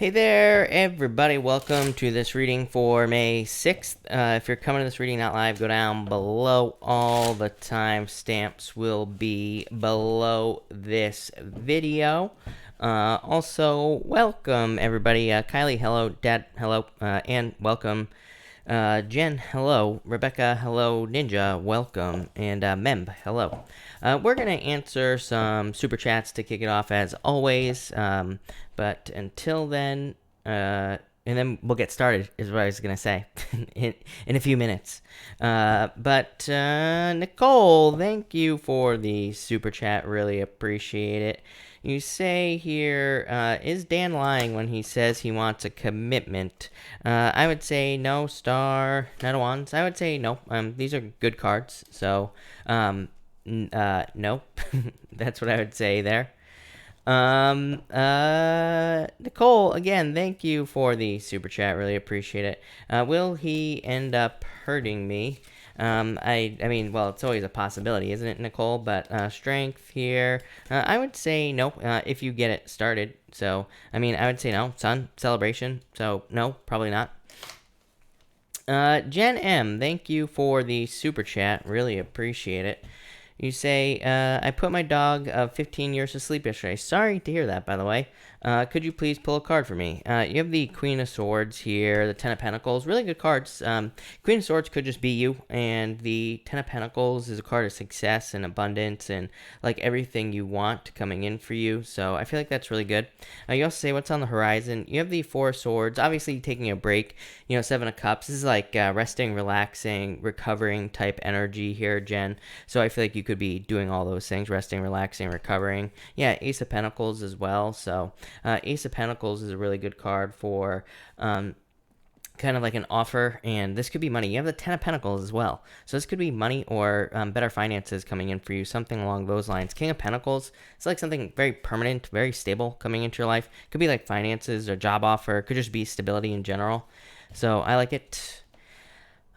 Hey there, everybody. Welcome to this reading for May 6th. If you're coming to this reading not live, go down below. All the timestamps will be below this video. Also, welcome, everybody. Kylie, hello. Dad, hello. And welcome. Jen, hello. Rebecca, hello. Ninja, welcome. And Memb, hello. We're going to answer some super chats to kick it off as always. But until then, and then we'll get started, is what I was going to say in a few minutes. But Nicole, thank you for the super chat. Really appreciate it. You say here, is Dan lying when he says he wants a commitment? I would say no, star, not a wands. I would say no. These are good cards, so no. That's what I would say there. Nicole, again, thank you for the super chat. Really appreciate it. Will he end up hurting me? I mean, well, it's always a possibility, isn't it, Nicole? But strength here, I would say no. If you get it started, so I mean, I would say no. Sun celebration, so no, probably not. Jen M, thank you for the super chat. Really appreciate it. You say, I put my dog of 15 years to sleep yesterday. Sorry to hear that, by the way. Could you please pull a card for me? You have the Queen of Swords here, the Ten of Pentacles. Really good cards. Queen of Swords could just be you, and the Ten of Pentacles is a card of success and abundance and like everything you want coming in for you. So I feel like that's really good. You also say, what's on the horizon? You have the Four of Swords. Obviously, taking a break. You know, Seven of Cups. This is like resting, relaxing, recovering type energy here, Jen. So I feel like you could be doing all those things, resting, relaxing, recovering. Yeah, Ace of Pentacles as well. So Ace of Pentacles is a really good card for kind of like an offer, and this could be money. You have the Ten of Pentacles as well, so this could be money or better finances coming in for you, something along those lines. King of Pentacles, it's like something very permanent, very stable coming into your life. Could be like finances or job offer, could just be stability in general. So I like it.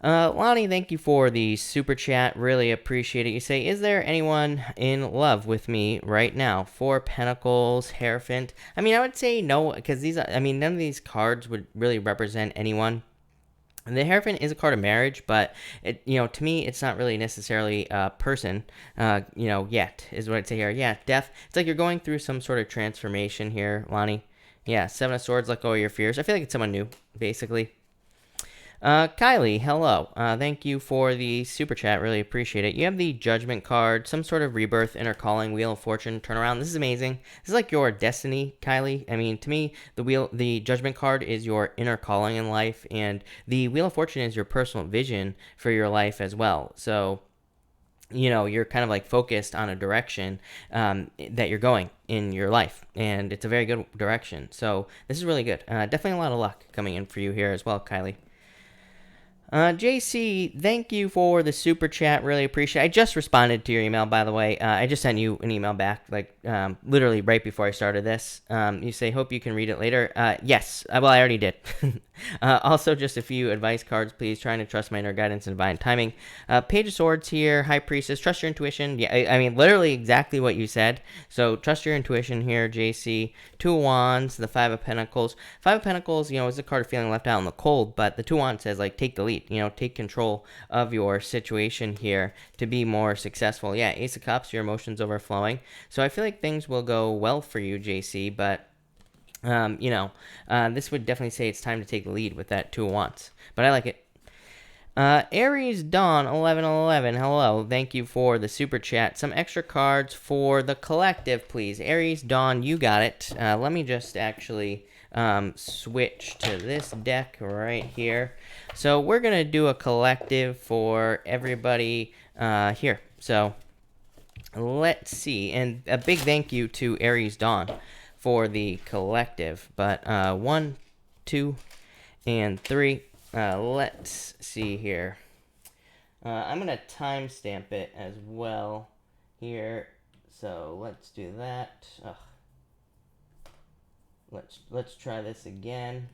Lonnie, thank you for the super chat. Really appreciate it. You say, is there anyone in love with me right now? Four Pentacles, Hierophant. I mean, I would say no, because these, I mean, none of these cards would really represent anyone. And the Hierophant is a card of marriage, but it, you know, to me, it's not really necessarily a person, you know, yet, is what I'd say here. Yeah, death. It's like you're going through some sort of transformation here, Lonnie. Yeah, Seven of Swords, let go of your fears. I feel like it's someone new, basically. Kylie, hello. Thank you for the super chat. Really appreciate it. You have the Judgment card, some sort of rebirth, inner calling, Wheel of Fortune, turnaround. This is amazing. This is like your destiny, Kylie. I mean, to me, the Judgment card is your inner calling in life, and the Wheel of Fortune is your personal vision for your life as well. So, you know, you're kind of like focused on a direction that you're going in your life, and it's a very good direction. So this is really good. Definitely a lot of luck coming in for you here as well, Kylie. JC, thank you for the super chat. Really appreciate it. I just responded to your email, by the way. I just sent you an email back, like literally right before I started this. You say, hope you can read it later. Yes. Well, I already did. Also, just a few advice cards, please. Trying to trust my inner guidance and divine timing. Page of Swords here. High Priestess. Trust your intuition. Yeah, I mean, literally exactly what you said. So trust your intuition here, JC. Two of Wands. The Five of Pentacles. Five of Pentacles, you know, is a card of feeling left out in the cold, but the Two of Wands says, like, take the lead. You know, take control of your situation here to be more successful. Yeah, Ace of Cups, your emotions overflowing. So I feel like things will go well for you, JC, but you know, this would definitely say it's time to take the lead with that Two of Wands. But I like it. Aries Dawn 1111, hello. Thank you for the super chat. Some extra cards for the collective, please. Aries Dawn, you got it. Let me just actually switch to this deck right here. So we're going to do a collective for everybody here. So let's see. And a big thank you to Aries Dawn for the collective. But 1, 2, and 3. Let's see here. I'm going to timestamp it as well here. So let's do that. Ugh. Let's try this again.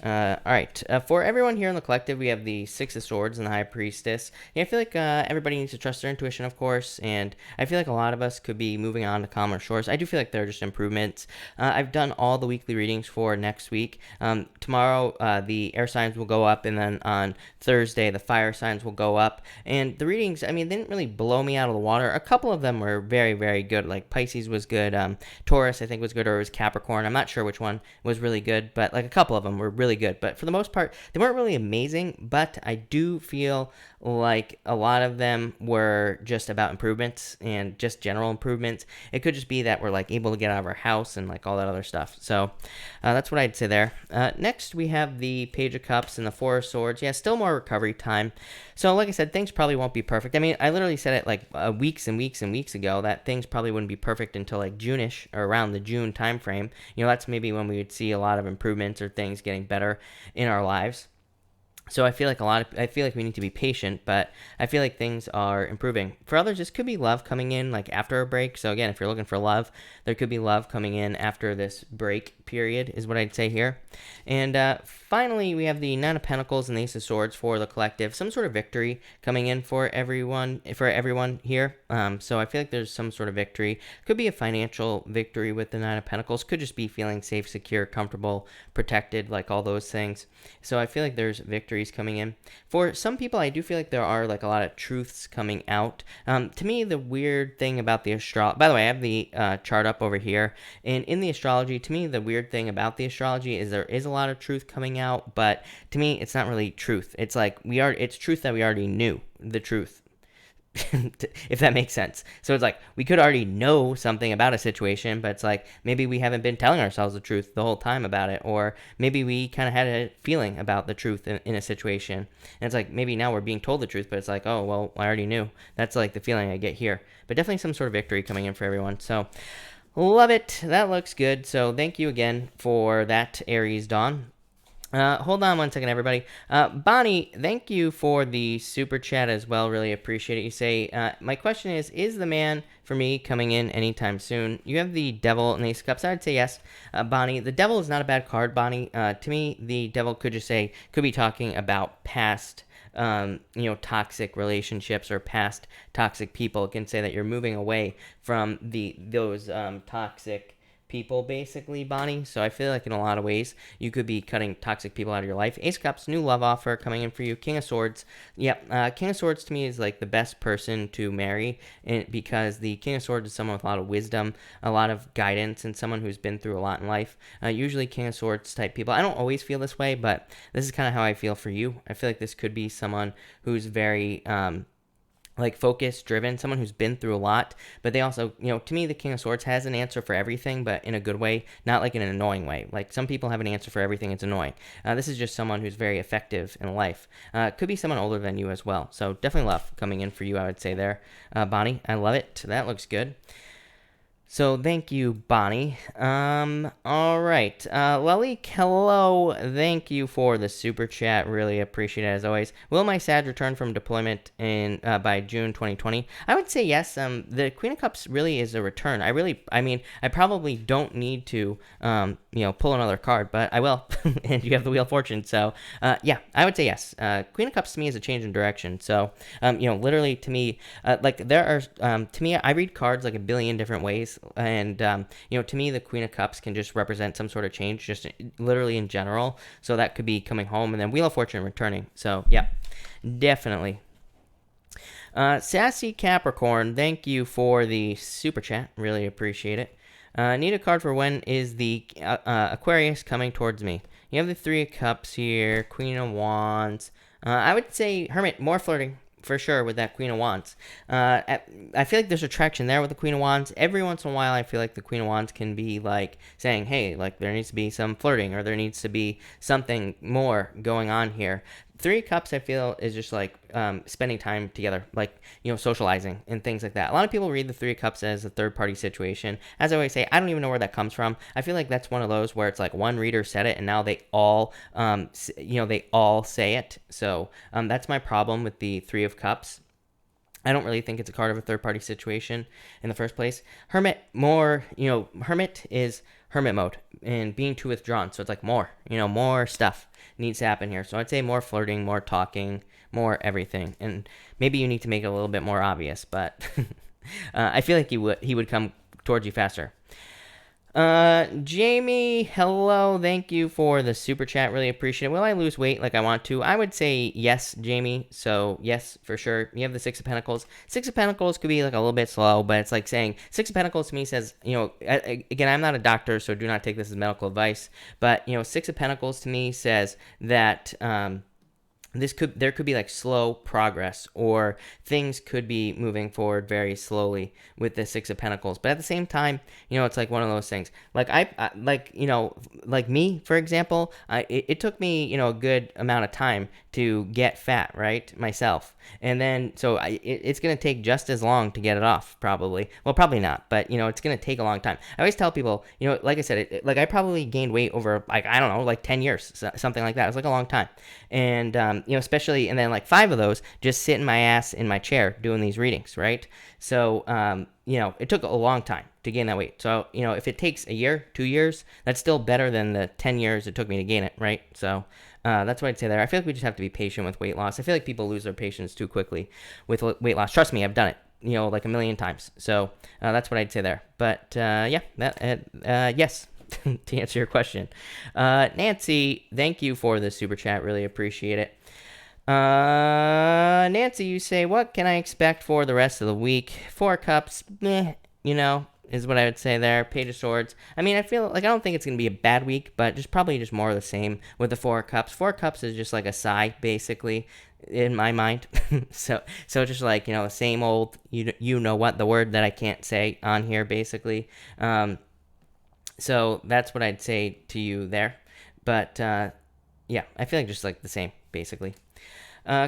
All right. For everyone here in the collective, we have the Six of Swords and the High Priestess. Yeah, I feel like everybody needs to trust their intuition, of course, and I feel like a lot of us could be moving on to calmer shores. I do feel like there are just improvements. I've done all the weekly readings for next week. Tomorrow, the air signs will go up, and then on Thursday, the fire signs will go up. And the readings, I mean, they didn't really blow me out of the water. A couple of them were very, very good. Like Pisces was good. Taurus, I think, was good, or it was Capricorn. I'm not sure which one was really good, but like a couple of them were really good. But for the most part, they weren't really amazing, but I do feel like a lot of them were just about improvements and just general improvements. It could just be that we're like able to get out of our house and like all that other stuff. So that's what I'd say there. Next, we have the Page of Cups and the Four of Swords. Yeah, still more recovery time. So like I said, things probably won't be perfect. I mean, I literally said it like weeks and weeks and weeks ago that things probably wouldn't be perfect until like Junish, or around the June time frame. You know, that's maybe when we would see a lot of improvements or things getting better in our lives. So I feel like we need to be patient, but I feel like things are improving. For others, this could be love coming in like after a break. So again, if you're looking for love, there could be love coming in after this break period, is what I'd say here. And finally, we have the Nine of Pentacles and the Ace of Swords for the collective. Some sort of victory coming in for everyone here. So I feel like there's some sort of victory. Could be a financial victory with the Nine of Pentacles. Could just be feeling safe, secure, comfortable, protected, like all those things. So I feel like there's victories coming in. For some people, I do feel like there are like a lot of truths coming out. To me, the weird thing about the astrology, by the way, I have the chart up over here, and in the astrology, to me, the weird thing about the astrology is there is a lot of truth coming out, but to me, it's not really truth. It's like it's truth that we already knew, the truth. If that makes sense. So it's like we could already know something about a situation, but it's like maybe we haven't been telling ourselves the truth the whole time about it, or maybe we kind of had a feeling about the truth in a situation, and it's like maybe now we're being told the truth, but it's like, oh well, I already knew. That's like the feeling I get here. But definitely some sort of victory coming in for everyone. So love it. That looks good. So thank you again for that, Aries Dawn. Hold on one second, everybody. Bonnie, thank you for the super chat as well. Really appreciate it. You say, my question is the man for me coming in anytime soon? You have the Devil and Ace of Cups. I'd say yes. Bonnie, the Devil is not a bad card, Bonnie. To me, the Devil could be talking about past toxic relationships or past toxic people. It can say that you're moving away from those toxic people, basically, Bonnie. So I feel like in a lot of ways you could be cutting toxic people out of your life. Ace of Cups, new love offer coming in for you. King of Swords, King of Swords to me is like the best person to marry, because the King of Swords is someone with a lot of wisdom, a lot of guidance, and someone who's been through a lot in life. Usually King of Swords type people, I don't always feel this way, but this is kind of how I feel for you. I feel like this could be someone who's very like focused, driven, someone who's been through a lot, but they also, to me, the King of Swords has an answer for everything, but in a good way, not like in an annoying way. Like some people have an answer for everything, it's annoying. This is just someone who's very effective in life. Could be someone older than you as well. So definitely love coming in for you, I would say there. Bonnie, I love it. That looks good. So thank you, Bonnie. All right. Lalik, hello. Thank you for the super chat. Really appreciate it as always. Will my Sag return from deployment by June 2020? I would say yes. The Queen of Cups really is a return. I probably don't need to, pull another card, but I will. And you have the Wheel of Fortune. So, yeah, I would say yes. Queen of Cups to me is a change in direction. So, literally to me, to me, I read cards like a billion different ways. And to me, the Queen of Cups can just represent some sort of change, just literally in general. So that could be coming home, and then Wheel of Fortune returning. So yeah, definitely. Sassy Capricorn, thank you for the super chat. Really appreciate it. Need a card for when is the Aquarius coming towards me? You have the Three of Cups here, Queen of Wands. I would say Hermit, more flirting. For sure, with that Queen of Wands. I feel like there's attraction there with the Queen of Wands. Every once in a while, I feel like the Queen of Wands can be like saying, hey, like there needs to be some flirting, or there needs to be something more going on here. Three of Cups, I feel, is just like spending time together, like, socializing and things like that. A lot of people read the Three of Cups as a third-party situation. As I always say, I don't even know where that comes from. I feel like that's one of those where it's like one reader said it, and now they all, they all say it. So that's my problem with the Three of Cups. I don't really think it's a card of a third-party situation in the first place. Hermit, Hermit is hermit mode and being too withdrawn. So it's like more, more stuff needs to happen here. So I'd say more flirting, more talking, more everything. And maybe you need to make it a little bit more obvious, but I feel like he would come towards you faster. Jamie, hello. Thank you for the super chat. Really appreciate it. Will I lose weight like I want to? I would say yes, Jamie. So yes, for sure. You have the Six of Pentacles. Six of Pentacles could be like a little bit slow, but it's like saying Six of Pentacles to me says, again, I'm not a doctor, so do not take this as medical advice. But, Six of Pentacles to me says that, there could be like slow progress, or things could be moving forward very slowly with the Six of Pentacles. But at the same time, it's like one of those things. Like like me, for example, it took me, a good amount of time to get fat, right, myself. And then, so it's going to take just as long to get it off, probably. Well, probably not, but, it's going to take a long time. I always tell people, like I said, like I probably gained weight over, like, I don't know, like 10 years, something like that. It was like a long time. And, especially, and then like 5 of those just sitting my ass in my chair doing these readings, right? So, it took a long time to gain that weight. So, if it takes a year, 2 years, that's still better than the 10 years it took me to gain it, right? So, that's what I'd say there. I feel like we just have to be patient with weight loss. I feel like people lose their patience too quickly with weight loss. Trust me, I've done it, like a million times. So, that's what I'd say there. But, yes. To answer your question. Nancy, thank you for the super chat. Really appreciate it. Nancy, you say, what can I expect for the rest of the week? 4 cups, is what I would say there. Page of Swords. I mean, I feel like I don't think it's going to be a bad week, but probably just more of the same with the 4 cups. 4 cups is just like a sigh, basically, in my mind. so just like, the same old, you know what, the word that I can't say on here, basically. So that's what I'd say to you there. But, yeah, I feel like just like the same, basically.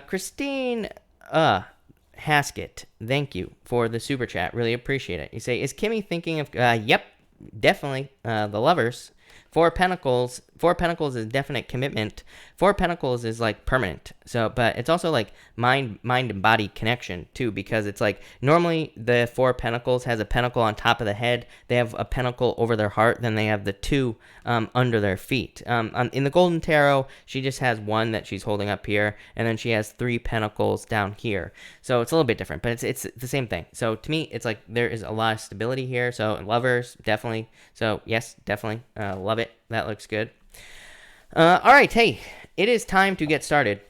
Christine Haskett, thank you for the super chat. Really appreciate it. You say, is Kimmy thinking of, yep, definitely, the lovers. 4 Pentacles. 4 Pentacles is definite commitment. 4 Pentacles is like permanent. So, but it's also like mind and body connection too, because it's like normally the 4 Pentacles has a pentacle on top of the head. They have a pentacle over their heart. Then they have the 2 under their feet. In the Golden Tarot, she just has 1 that she's holding up here, and then she has 3 Pentacles down here. So it's a little bit different, but it's the same thing. So to me, it's like there is a lot of stability here. So lovers, definitely. So yes, definitely. Love it. That looks good. All right, hey, it is time to get started.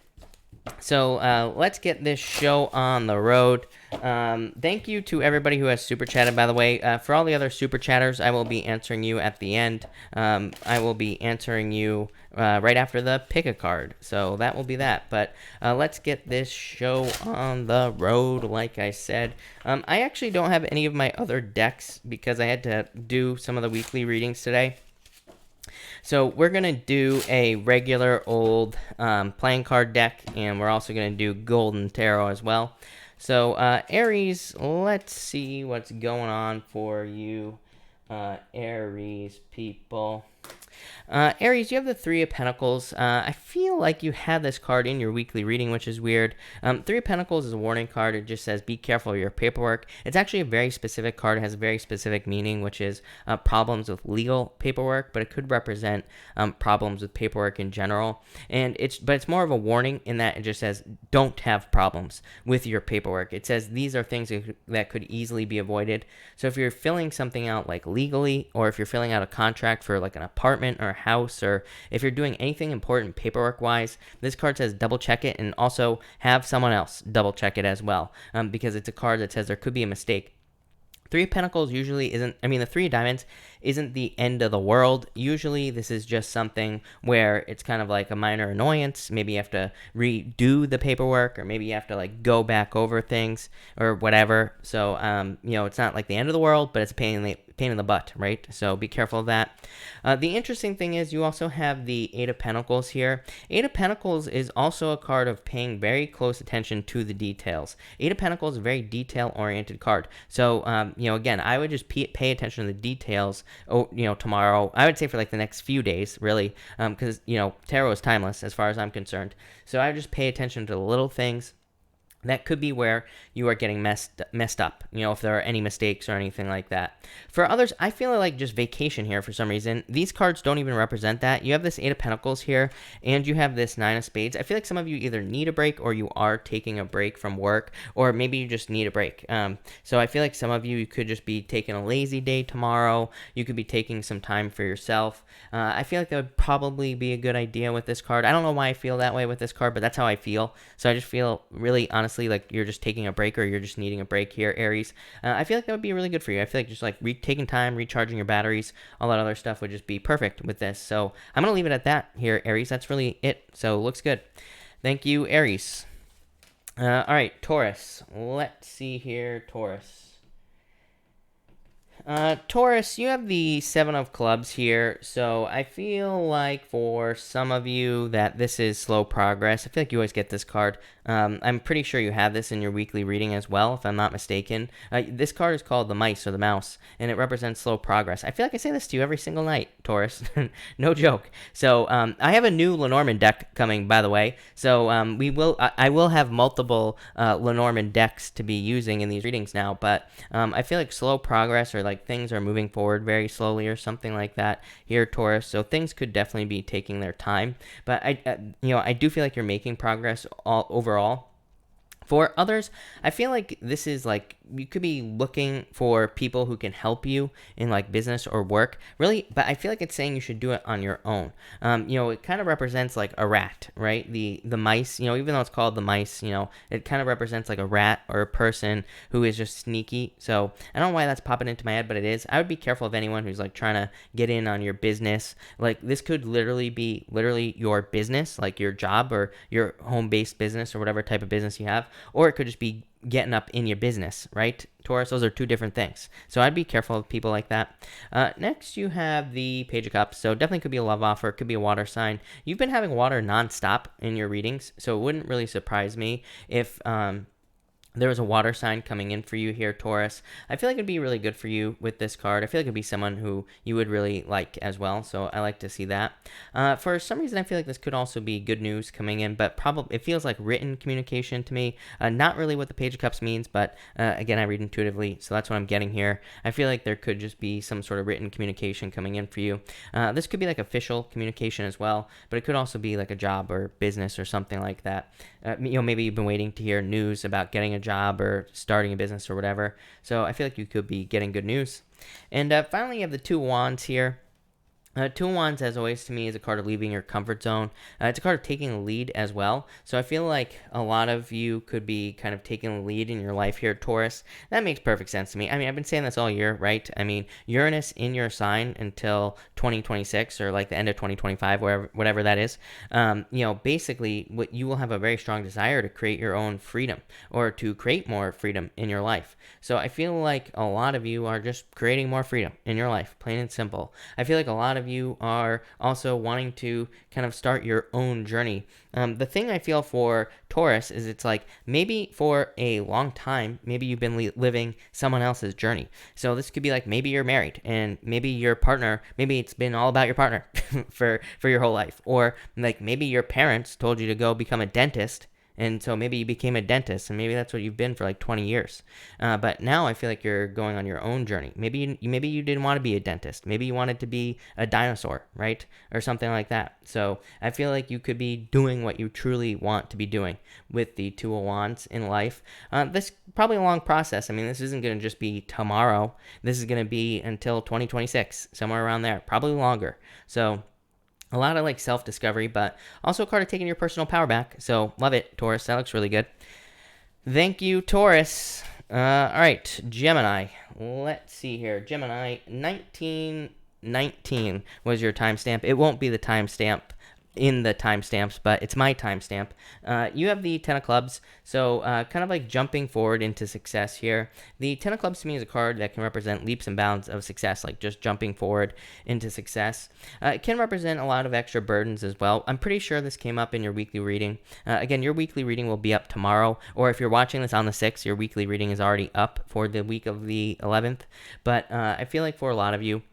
So let's get this show on the road. Thank you to everybody who has super chatted, by the way. For all the other super chatters, I will be answering you at the end. I will be answering you right after the pick a card. So that will be that. But let's get this show on the road, like I said. I actually don't have any of my other decks because I had to do some of the weekly readings today. So we're going to do a regular old playing card deck, and we're also going to do Golden Tarot as well. So Aries, let's see what's going on for you, Aries people. Aries, you have the 3 of Pentacles. I feel like you had this card in your weekly reading, which is weird. 3 of Pentacles is a warning card. It just says, be careful of your paperwork. It's actually a very specific card. It has a very specific meaning, which is problems with legal paperwork, but it could represent problems with paperwork in general. But it's more of a warning in that it just says, don't have problems with your paperwork. It says these are things that could easily be avoided. So if you're filling something out like legally, or if you're filling out a contract for like an apartment or a house, or if you're doing anything important paperwork wise, this card says double check it, and also have someone else double check it as well, because it's a card that says there could be a mistake. 3 of Pentacles usually isn't, the 3 of Diamonds isn't the end of the world. Usually this is just something where it's kind of like a minor annoyance. Maybe you have to redo the paperwork, or maybe you have to like go back over things or whatever. So, it's not like the end of the world, but it's a pain in the butt, right? So be careful of that. The interesting thing is you also have the 8 of Pentacles here. 8 of Pentacles is also a card of paying very close attention to the details. 8 of Pentacles is a very detail-oriented card. So, again, I would just pay attention to the details, tomorrow. I would say for like the next few days, really, because, tarot is timeless as far as I'm concerned. So I would just pay attention to the little things. that could be where you are getting messed up, if there are any mistakes or anything like that. For others, I feel like just vacation here for some reason. These cards don't even represent that. You have this Eight of Pentacles here, and you have this Nine of Spades. I feel like some of you either need a break or you are taking a break from work, or maybe you just need a break. So I feel like some of you could just be taking a lazy day tomorrow. You could be taking some time for yourself. I feel like that would probably be a good idea with this card. I don't know why I feel that way with this card, but that's how I feel. So I just feel really honestly like you're just taking a break, or you're just needing a break here, Aries. I feel like that would be really good for you. I feel like just like taking time, recharging your batteries, all that other stuff would just be perfect with this. So I'm going to leave it at that here, Aries. That's really it. So looks good. Thank you, Aries. All right, Taurus. Let's see here, Taurus. Taurus, you have the Seven of Clubs here, so I feel like for some of you that this is slow progress. I feel like you always get this card. I'm pretty sure you have this in your weekly reading as well, if I'm not mistaken. This card is called the Mice or the Mouse, and it represents slow progress. I feel like I say this to you every single night, Taurus. No joke. So I have a new Lenormand deck coming, by the way. So I will have multiple Lenormand decks to be using in these readings now, but I feel like slow progress, or like things are moving forward very slowly or something like that here, Taurus. So things could definitely be taking their time, but I do feel like you're making progress overall. For others, I feel like this is like you could be looking for people who can help you in like business or work, really, but I feel like it's saying you should do it on your own. It kind of represents like a rat, right? The mice, even though it's called the mice, it kind of represents like a rat or a person who is just sneaky. So I don't know why that's popping into my head, but it is. I would be careful of anyone who's like trying to get in on your business. Like this could literally be your business, like your job or your home-based business or whatever type of business you have, or it could just be getting up in your business, right, Taurus? Those are two different things. So I'd be careful of people like that. Next, you have the Page of Cups. So definitely could be a love offer. It could be a water sign. You've been having water nonstop in your readings, so it wouldn't really surprise me if there was a water sign coming in for you here, Taurus. I feel like it'd be really good for you with this card. I feel like it'd be someone who you would really like as well, so I like to see that. For some reason, I feel like this could also be good news coming in, but probably it feels like written communication to me. Not really what the Page of Cups means, but again, I read intuitively, so that's what I'm getting here. I feel like there could just be some sort of written communication coming in for you. This could be like official communication as well, but it could also be like a job or business or something like that. Maybe you've been waiting to hear news about getting a job or starting a business or whatever. So I feel like you could be getting good news. And finally, you have the Two of Wands here. Two of Wands, as always, to me, is a card of leaving your comfort zone. It's a card of taking a lead as well. So I feel like a lot of you could be kind of taking the lead in your life here, Taurus. That makes perfect sense to me. I mean, I've been saying this all year, right? I mean, Uranus in your sign until 2026 or like the end of 2025, whatever that is. Basically, what you will have a very strong desire to create your own freedom or to create more freedom in your life. So I feel like a lot of you are just creating more freedom in your life, plain and simple. I feel like a lot of you are also wanting to kind of start your own journey. The thing I feel for Taurus is it's like maybe for a long time, maybe you've been living someone else's journey. So this could be like maybe you're married and maybe your partner, maybe it's been all about your partner for your whole life. Or like maybe your parents told you to go become a dentist, and so maybe you became a dentist, and maybe that's what you've been for like 20 years. But now I feel like you're going on your own journey. Maybe you didn't want to be a dentist. Maybe you wanted to be a dinosaur, right? Or something like that. So I feel like you could be doing what you truly want to be doing with the Two of Wands in life. This is probably a long process. I mean, this isn't going to just be tomorrow. This is going to be until 2026, somewhere around there, probably longer. So a lot of like self-discovery, but also a card of taking your personal power back. So love it, Taurus. That looks really good. Thank you, Taurus. All right, Gemini. Let's see here. Gemini, 1919 was your timestamp. It won't be the timestamp in the timestamps, but it's my timestamp. You have the Ten of Clubs, so kind of like jumping forward into success here. The Ten of Clubs to me is a card that can represent leaps and bounds of success, like just jumping forward into success. It can represent a lot of extra burdens as well. I'm pretty sure this came up in your weekly reading. Again, your weekly reading will be up tomorrow, or if you're watching this on the 6th, your weekly reading is already up for the week of the 11th. But I feel like for a lot of you,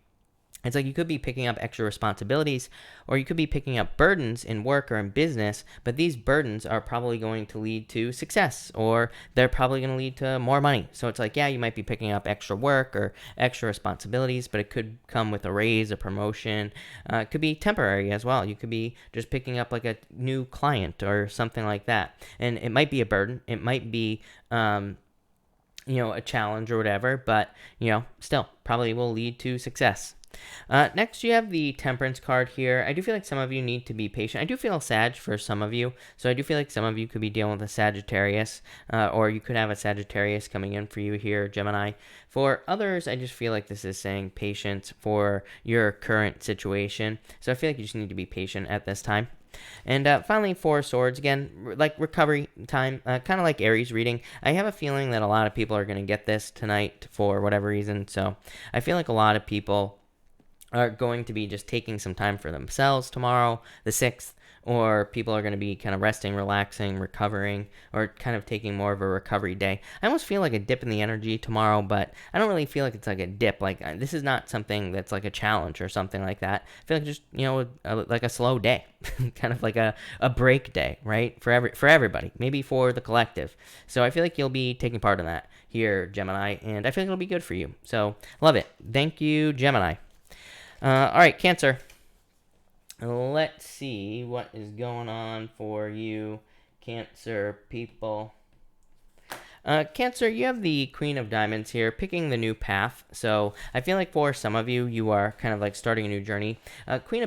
It's like you could be picking up extra responsibilities, or you could be picking up burdens in work or in business, but these burdens are probably going to lead to success, or they're probably going to lead to more money. So it's like, yeah, you might be picking up extra work or extra responsibilities, but it could come with a raise, a promotion. It could be temporary as well. You could be just picking up like a new client or something like that. And it might be a burden. It might be, a challenge or whatever, but, still probably will lead to success. Next, you have the Temperance card here. I do feel like some of you need to be patient. I do feel Sag for some of you, so I do feel like some of you could be dealing with a Sagittarius, or you could have a Sagittarius coming in for you here, Gemini. For others, I just feel like this is saying patience for your current situation, so I feel like you just need to be patient at this time. And finally, Four of Swords, again, like recovery time, kind of like Aries reading. I have a feeling that a lot of people are going to get this tonight for whatever reason, so I feel like a lot of people are going to be just taking some time for themselves tomorrow, the 6th, or people are going to be kind of resting, relaxing, recovering, or kind of taking more of a recovery day. I almost feel like a dip in the energy tomorrow, but I don't really feel like it's like a dip. Like this is not something that's like a challenge or something like that. I feel like just, like a slow day, kind of like a break day, right? For everybody, maybe for the collective. So I feel like you'll be taking part in that here, Gemini, and I feel like it'll be good for you. So love it. Thank you, Gemini. All right, Cancer. Let's see what is going on for you, Cancer people. Cancer, you have the Queen of Diamonds here, picking the new path. So I feel like for some of you, you are kind of like starting a new journey. Queen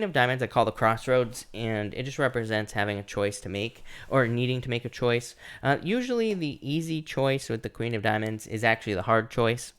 of Diamonds I call the crossroads, and it just represents having a choice to make or needing to make a choice. Usually the easy choice with the Queen of Diamonds is actually the hard choice.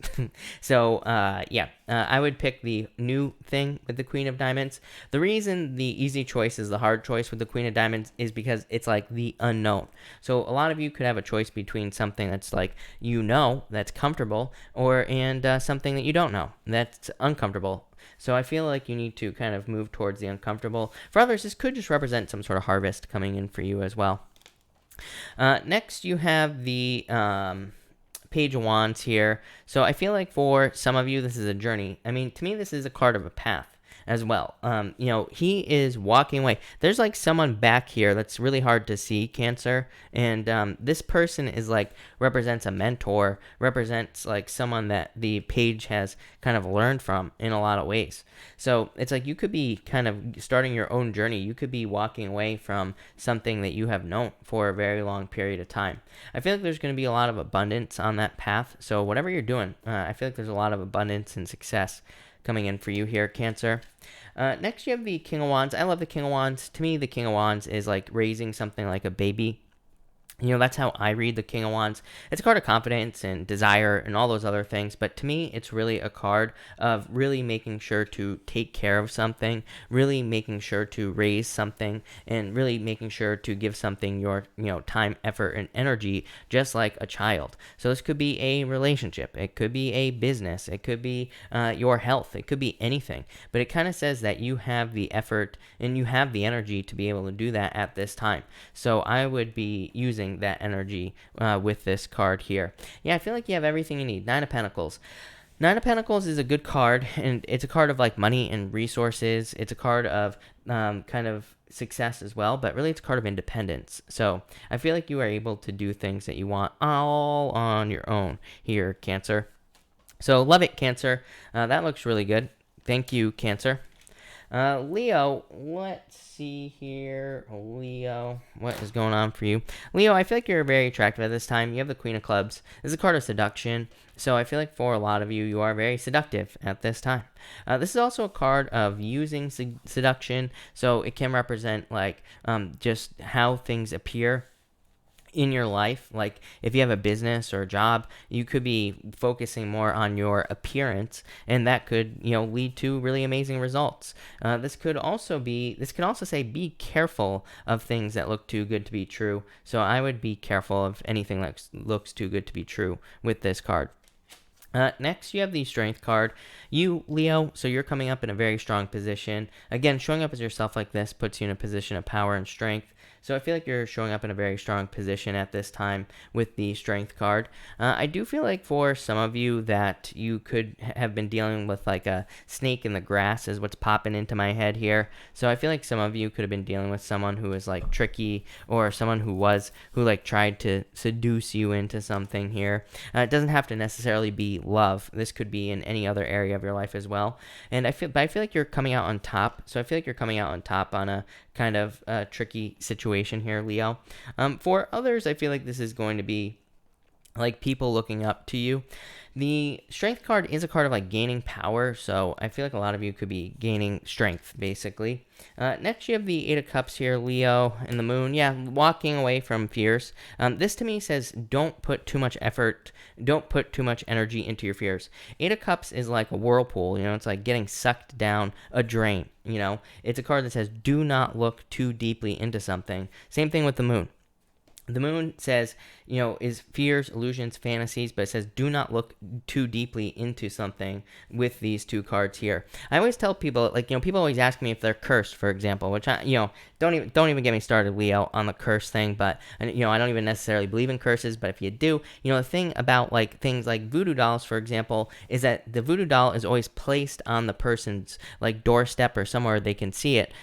So I would pick the new thing with the Queen of Diamonds. The reason the easy choice is the hard choice with the Queen of Diamonds is because it's like the unknown. So a lot of you could have a choice between something that's like, that's comfortable, and something that you don't know, that's uncomfortable. So I feel like you need to kind of move towards the uncomfortable. For others, this could just represent some sort of harvest coming in for you as well. Next, you have the Page of Wands here. So I feel like for some of you, this is a journey. I mean, to me, this is a card of a path as well. He is walking away. There's like someone back here that's really hard to see, Cancer, and this person is like represents a mentor, represents like someone that the page has kind of learned from in a lot of ways. So it's like you could be kind of starting your own journey. You could be walking away from something that you have known for a very long period of time. I feel like there's going to be a lot of abundance on that path. So whatever you're doing, I feel like there's a lot of abundance and success coming in for you here, Cancer. Next, you have the King of Wands. I love the King of Wands. To me, the King of Wands is like raising something like a baby. That's how I read the King of Wands. It's a card of confidence and desire and all those other things, but to me, it's really a card of really making sure to take care of something, really making sure to raise something, and really making sure to give something your, time, effort, and energy, just like a child. So this could be a relationship. It could be a business. It could be your health. It could be anything, but it kind of says that you have the effort and you have the energy to be able to do that at this time. So I would be using that energy with this card here. Yeah, I feel like you have everything you need. 9 of Pentacles. 9 of Pentacles is a good card, and it's a card of like money and resources. It's a card of kind of success as well, but really it's a card of independence. So I feel like you are able to do things that you want all on your own here, Cancer. So love it, Cancer. That looks really good. Thank you, Cancer. Leo, let's see here. Leo, what is going on for you? Leo, I feel like you're very attractive at this time. You have the Queen of Clubs. This is a card of seduction. So I feel like for a lot of you, you are very seductive at this time. This is also a card of using seduction. So it can represent like just how things appear in your life. Like if you have a business or a job, you could be focusing more on your appearance, and that could lead to really amazing results. This could also say be careful of things that look too good to be true. So I would be careful of anything that looks too good to be true with this card. Next, you have the Strength card. You, Leo, so you're coming up in a very strong position. Again, showing up as yourself like this puts you in a position of power and strength. So I feel like you're showing up in a very strong position at this time with the Strength card. I do feel like for some of you that you could have been dealing with like a snake in the grass is what's popping into my head here. So I feel like some of you could have been dealing with someone who is like tricky, or someone who like tried to seduce you into something here. It doesn't have to necessarily be love. This could be in any other area of your life as well. And I feel like you're coming out on top. So I feel like you're coming out on top on a kind of tricky situation here, Leo. For others, I feel like this is going to be like people looking up to you. The Strength card is a card of like gaining power, so I feel like a lot of you could be gaining strength, basically. Next, you have the Eight of Cups here, Leo, and the Moon. Yeah, walking away from fears. This to me says don't put too much effort, don't put too much energy into your fears. Eight of Cups is like a whirlpool, it's like getting sucked down a drain, It's a card that says do not look too deeply into something. Same thing with the Moon. The Moon says, is fears, illusions, fantasies, but it says do not look too deeply into something with these two cards here. I always tell people, people always ask me if they're cursed, for example, which don't even get me started, Leo, on the curse thing, but, I don't even necessarily believe in curses, but if you do, the thing about, things like voodoo dolls, for example, is that the voodoo doll is always placed on the person's, doorstep or somewhere they can see it,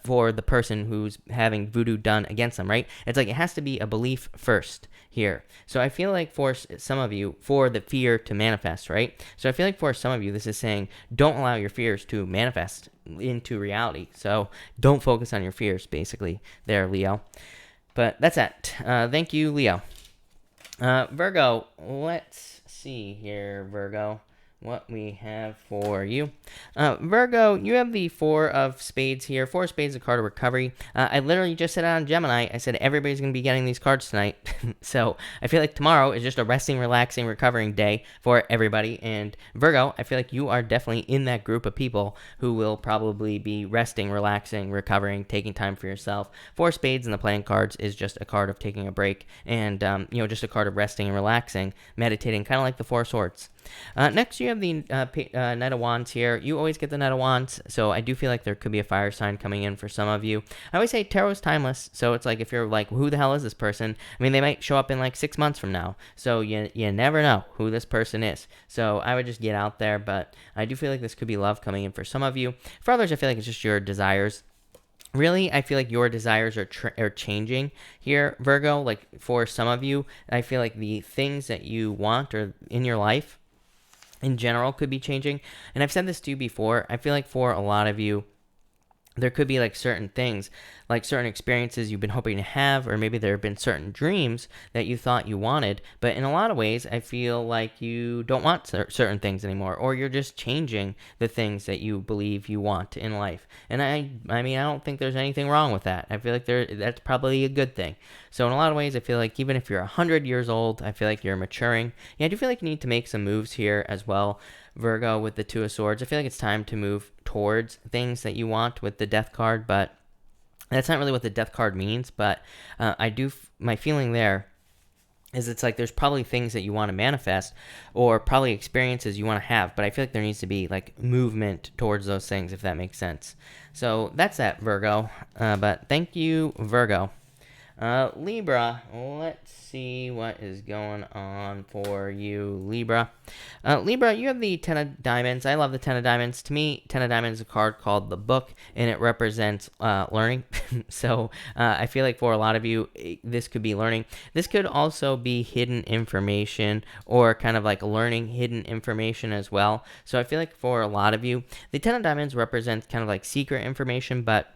for the person who's having voodoo done against them, right? It's like it has to be a belief first here. So I feel like for some of you, for the fear to manifest, right? So I feel like for some of you, this is saying don't allow your fears to manifest into reality. So don't focus on your fears, basically, there, Leo. But that's it. Thank you, Leo. Virgo, let's see here, Virgo, what we have for you. Virgo, you have the Four of Spades here. Four of Spades is a card of recovery. I literally just said it on Gemini. I said everybody's going to be getting these cards tonight. So I feel like tomorrow is just a resting, relaxing, recovering day for everybody. And Virgo, I feel like you are definitely in that group of people who will probably be resting, relaxing, recovering, taking time for yourself. Four of Spades in the playing cards is just a card of taking a break and, just a card of resting and relaxing, meditating, kind of like the Four of Swords. Next, you have the Knight of Wands here. You always get the Knight of Wands, so I do feel like there could be a fire sign coming in for some of you. I always say tarot is timeless, so it's like if you're like, who the hell is this person? I mean, they might show up in like 6 months from now, so you never know who this person is. So I would just get out there, but I do feel like this could be love coming in for some of you. For others, I feel like it's just your desires. Really, I feel like your desires are changing here, Virgo. Like for some of you, I feel like the things that you want or in your life in general could be changing. And I've said this to you before. I feel like for a lot of you, there could be like certain things, like certain experiences you've been hoping to have, or maybe there have been certain dreams that you thought you wanted. But in a lot of ways, I feel like you don't want certain things anymore, or you're just changing the things that you believe you want in life. And I mean, I don't think there's anything wrong with that. I feel like that's probably a good thing. So in a lot of ways, I feel like even if you're 100 years old, I feel like you're maturing. Yeah, I do feel like you need to make some moves here as well, Virgo, with the Two of Swords. I feel like it's time to move towards things that you want with the Death card, but that's not really what the Death card means. But my feeling there is it's like there's probably things that you want to manifest or probably experiences you want to have, but I feel like there needs to be like movement towards those things, if that makes sense. So that's that, Virgo. But thank you, Virgo. Libra, let's see what is going on for you, Libra. Libra, you have the Ten of Diamonds. I love the Ten of Diamonds. To me, Ten of Diamonds is a card called the Book, and it represents learning. So I feel like for a lot of you, this could be learning. This could also be hidden information or kind of like learning hidden information as well. So I feel like for a lot of you, the Ten of Diamonds represents kind of like secret information, but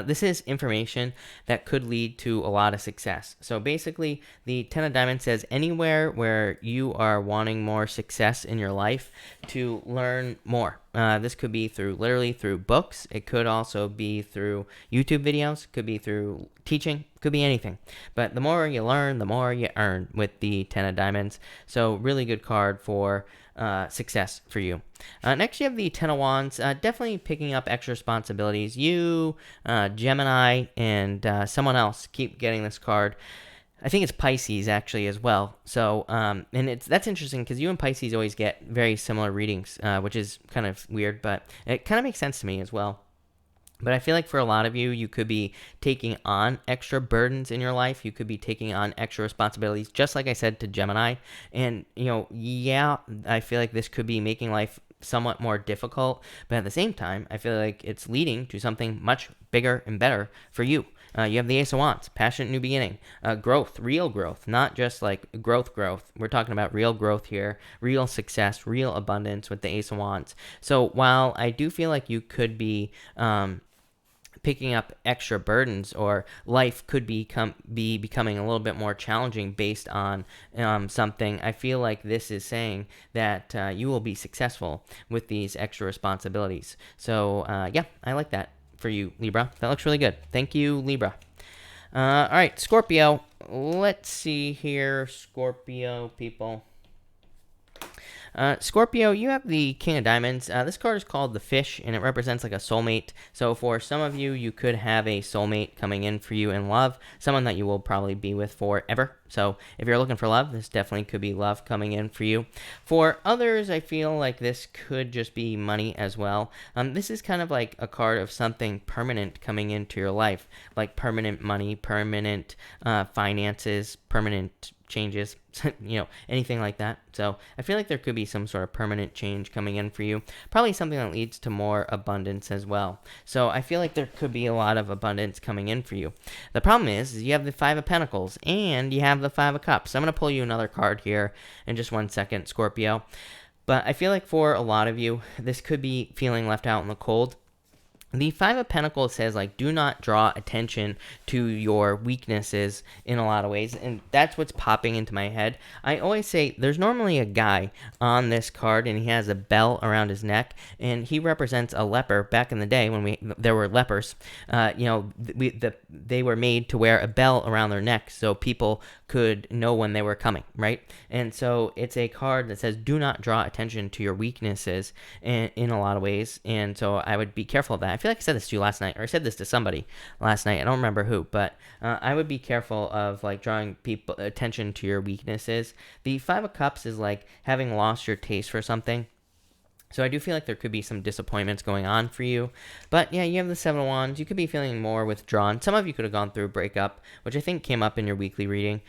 this is information that could lead to a lot of success. So basically, the Ten of Diamonds says anywhere where you are wanting more success in your life to learn more. This could be literally through books. It could also be through YouTube videos. Could be through teaching. Could be anything. But the more you learn, the more you earn with the Ten of Diamonds. So really good card for success for you. Next, you have the Ten of Wands. Definitely picking up extra responsibilities. You, Gemini, and someone else keep getting this card. I think it's Pisces actually as well. So, and that's interesting because you and Pisces always get very similar readings, which is kind of weird, but it kind of makes sense to me as well. But I feel like for a lot of you, you could be taking on extra burdens in your life. You could be taking on extra responsibilities, just like I said to Gemini. And, yeah, I feel like this could be making life somewhat more difficult. But at the same time, I feel like it's leading to something much bigger and better for you. You have the Ace of Wands, passionate new beginning, growth, real growth, not just like growth. We're talking about real growth here, real success, real abundance with the Ace of Wands. So while I do feel like you could be picking up extra burdens, or life could be becoming a little bit more challenging based on something, I feel like this is saying that you will be successful with these extra responsibilities. So yeah, I like that for you, Libra. That looks really good. Thank you, Libra. All right, Scorpio. Let's see here, Scorpio people. Scorpio, you have the King of Diamonds. This card is called the Fish, and it represents like a soulmate. So for some of you, you could have a soulmate coming in for you in love, someone that you will probably be with forever. So if you're looking for love, this definitely could be love coming in for you. For others, I feel like this could just be money as well. This is kind of like a card of something permanent coming into your life, like permanent money, permanent finances, permanent changes, anything like that. So I feel like there could be some sort of permanent change coming in for you, probably something that leads to more abundance as well. So I feel like there could be a lot of abundance coming in for you. The problem is you have the Five of Pentacles and you have the Five of Cups. I'm going to pull you another card here in just 1 second, Scorpio. But I feel like for a lot of you, this could be feeling left out in the cold. The Five of Pentacles says, like, do not draw attention to your weaknesses in a lot of ways, and that's what's popping into my head. I always say there's normally a guy on this card, and he has a bell around his neck, and he represents a leper. Back in the day when there were lepers, they were made to wear a bell around their neck so people could know when they were coming, right? And so it's a card that says do not draw attention to your weaknesses in a lot of ways, and so I would be careful of that. I feel like I said this to you last night, or I said this to somebody last night. I don't remember who, but I would be careful of like drawing people attention to your weaknesses. The Five of Cups is like having lost your taste for something. So I do feel like there could be some disappointments going on for you. But yeah, you have the Seven of Wands. You could be feeling more withdrawn. Some of you could have gone through a breakup, which I think came up in your weekly reading.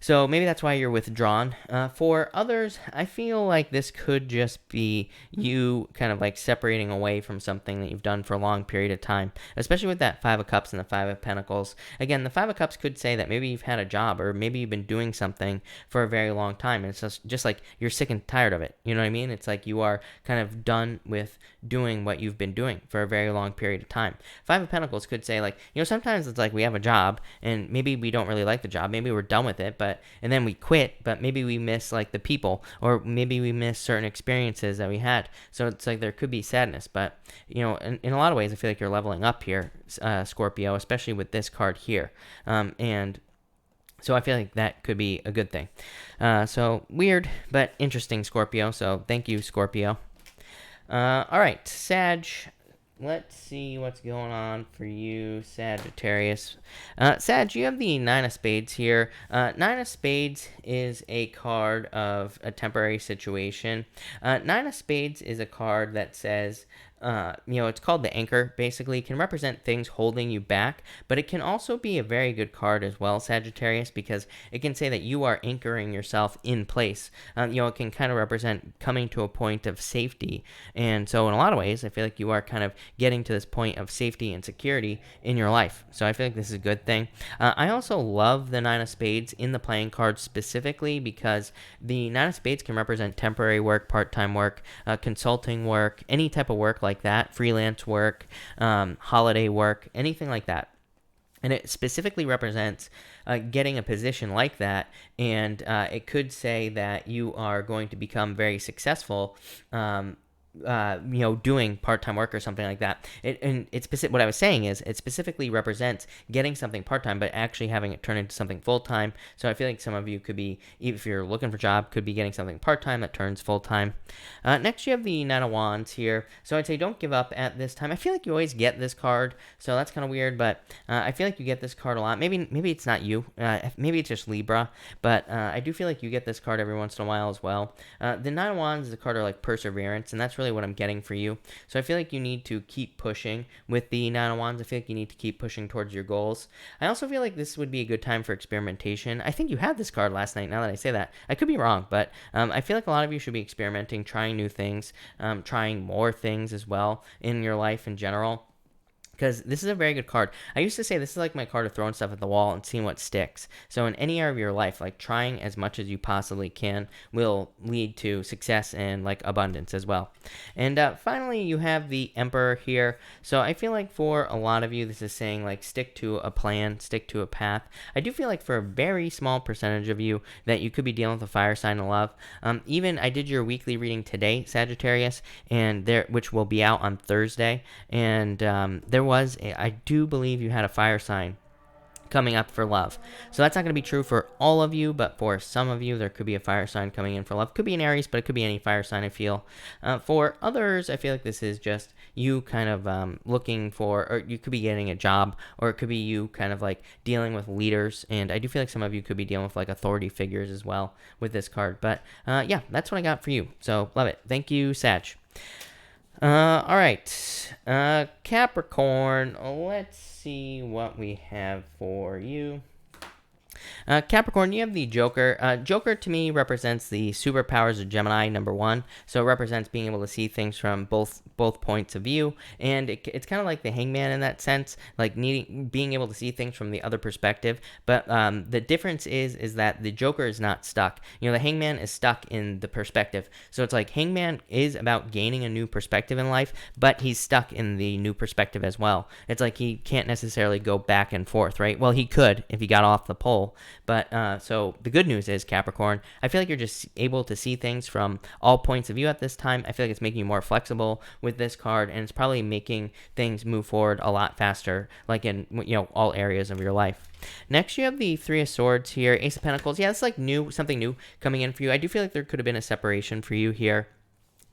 So maybe that's why you're withdrawn. For others, I feel like this could just be you kind of like separating away from something that you've done for a long period of time, especially with that Five of Cups and the Five of Pentacles. Again, the Five of Cups could say that maybe you've had a job, or maybe you've been doing something for a very long time, and it's just like you're sick and tired of it. You know what I mean? It's like you are kind of done with doing what you've been doing for a very long period of time. Five of Pentacles could say, like, sometimes it's like we have a job and maybe we don't really like the job, maybe we're done with it, and then we quit, but maybe we miss like the people, or maybe we miss certain experiences that we had. So it's like there could be sadness, but in a lot of ways I feel like you're leveling up here, Scorpio, especially with this card here. And so I feel like that could be a good thing. So weird, but interesting, Scorpio. So thank you, Scorpio. All right, Sag. Let's see what's going on for you, Sagittarius. Sag, you have the Nine of Spades here. Nine of Spades is a card of a temporary situation. Nine of Spades is a card that says, it's called the Anchor. Basically, it can represent things holding you back, but it can also be a very good card as well, Sagittarius, because it can say that you are anchoring yourself in place. It can kind of represent coming to a point of safety, and so in a lot of ways, I feel like you are kind of getting to this point of safety and security in your life. So I feel like this is a good thing. I also love the Nine of Spades in the playing card specifically because the Nine of Spades can represent temporary work, part-time work, consulting work, any type of work like that, freelance work, holiday work, anything like that. And it specifically represents getting a position like that, and it could say that you are going to become very successful doing part-time work or something like that. What I was saying is it specifically represents getting something part-time, but actually having it turn into something full-time. So I feel like some of you could be, if you're looking for a job, could be getting something part-time that turns full-time. Next, you have the Nine of Wands here. So I'd say don't give up at this time. I feel like you always get this card, so that's kind of weird, but I feel like you get this card a lot. Maybe it's not you. Maybe it's just Libra, but I do feel like you get this card every once in a while as well. The Nine of Wands is a card of like perseverance, and that's really what I'm getting for you. So I feel like you need to keep pushing with the Nine of Wands. I feel like you need to keep pushing towards your goals. I also feel like this would be a good time for experimentation. I think you had this card last night, now that I say that. I could be wrong, but I feel like a lot of you should be experimenting, trying new things, trying more things as well in your life in general, because this is a very good card. I used to say this is like my card of throwing stuff at the wall and seeing what sticks. So in any area of your life, like trying as much as you possibly can will lead to success and like abundance as well. And finally, you have the Emperor here. So I feel like for a lot of you, this is saying like stick to a plan, stick to a path. I do feel like for a very small percentage of you that you could be dealing with a fire sign of love. Even I did your weekly reading today, Sagittarius, and which will be out on Thursday, and I do believe you had a fire sign coming up for love. So that's not going to be true for all of you, but for some of you, there could be a fire sign coming in for love. Could be an Aries, but it could be any fire sign, I feel. For others, I feel like this is just you kind of looking for, or you could be getting a job, or it could be you kind of like dealing with leaders. And I do feel like some of you could be dealing with like authority figures as well with this card. But yeah, that's what I got for you. So love it. Thank you, Sag. All right, Capricorn, let's see what we have for you. Capricorn, you have the Joker. Joker to me represents the superpowers of Gemini, number one. So it represents being able to see things from both points of view, and it's kind of like the Hangman in that sense, like being able to see things from the other perspective. But the difference is that the Joker is not stuck. The Hangman is stuck in the perspective. So it's like Hangman is about gaining a new perspective in life, but he's stuck in the new perspective as well. It's like he can't necessarily go back and forth, right? Well, he could if he got off the pole. But so the good news is, Capricorn, I feel like you're just able to see things from all points of view at this time. I feel like it's making you more flexible with this card, and it's probably making things move forward a lot faster, like in all areas of your life. Next, you have the Three of Swords here, Ace of Pentacles. Yeah, it's like something new coming in for you. I do feel like there could have been a separation for you here,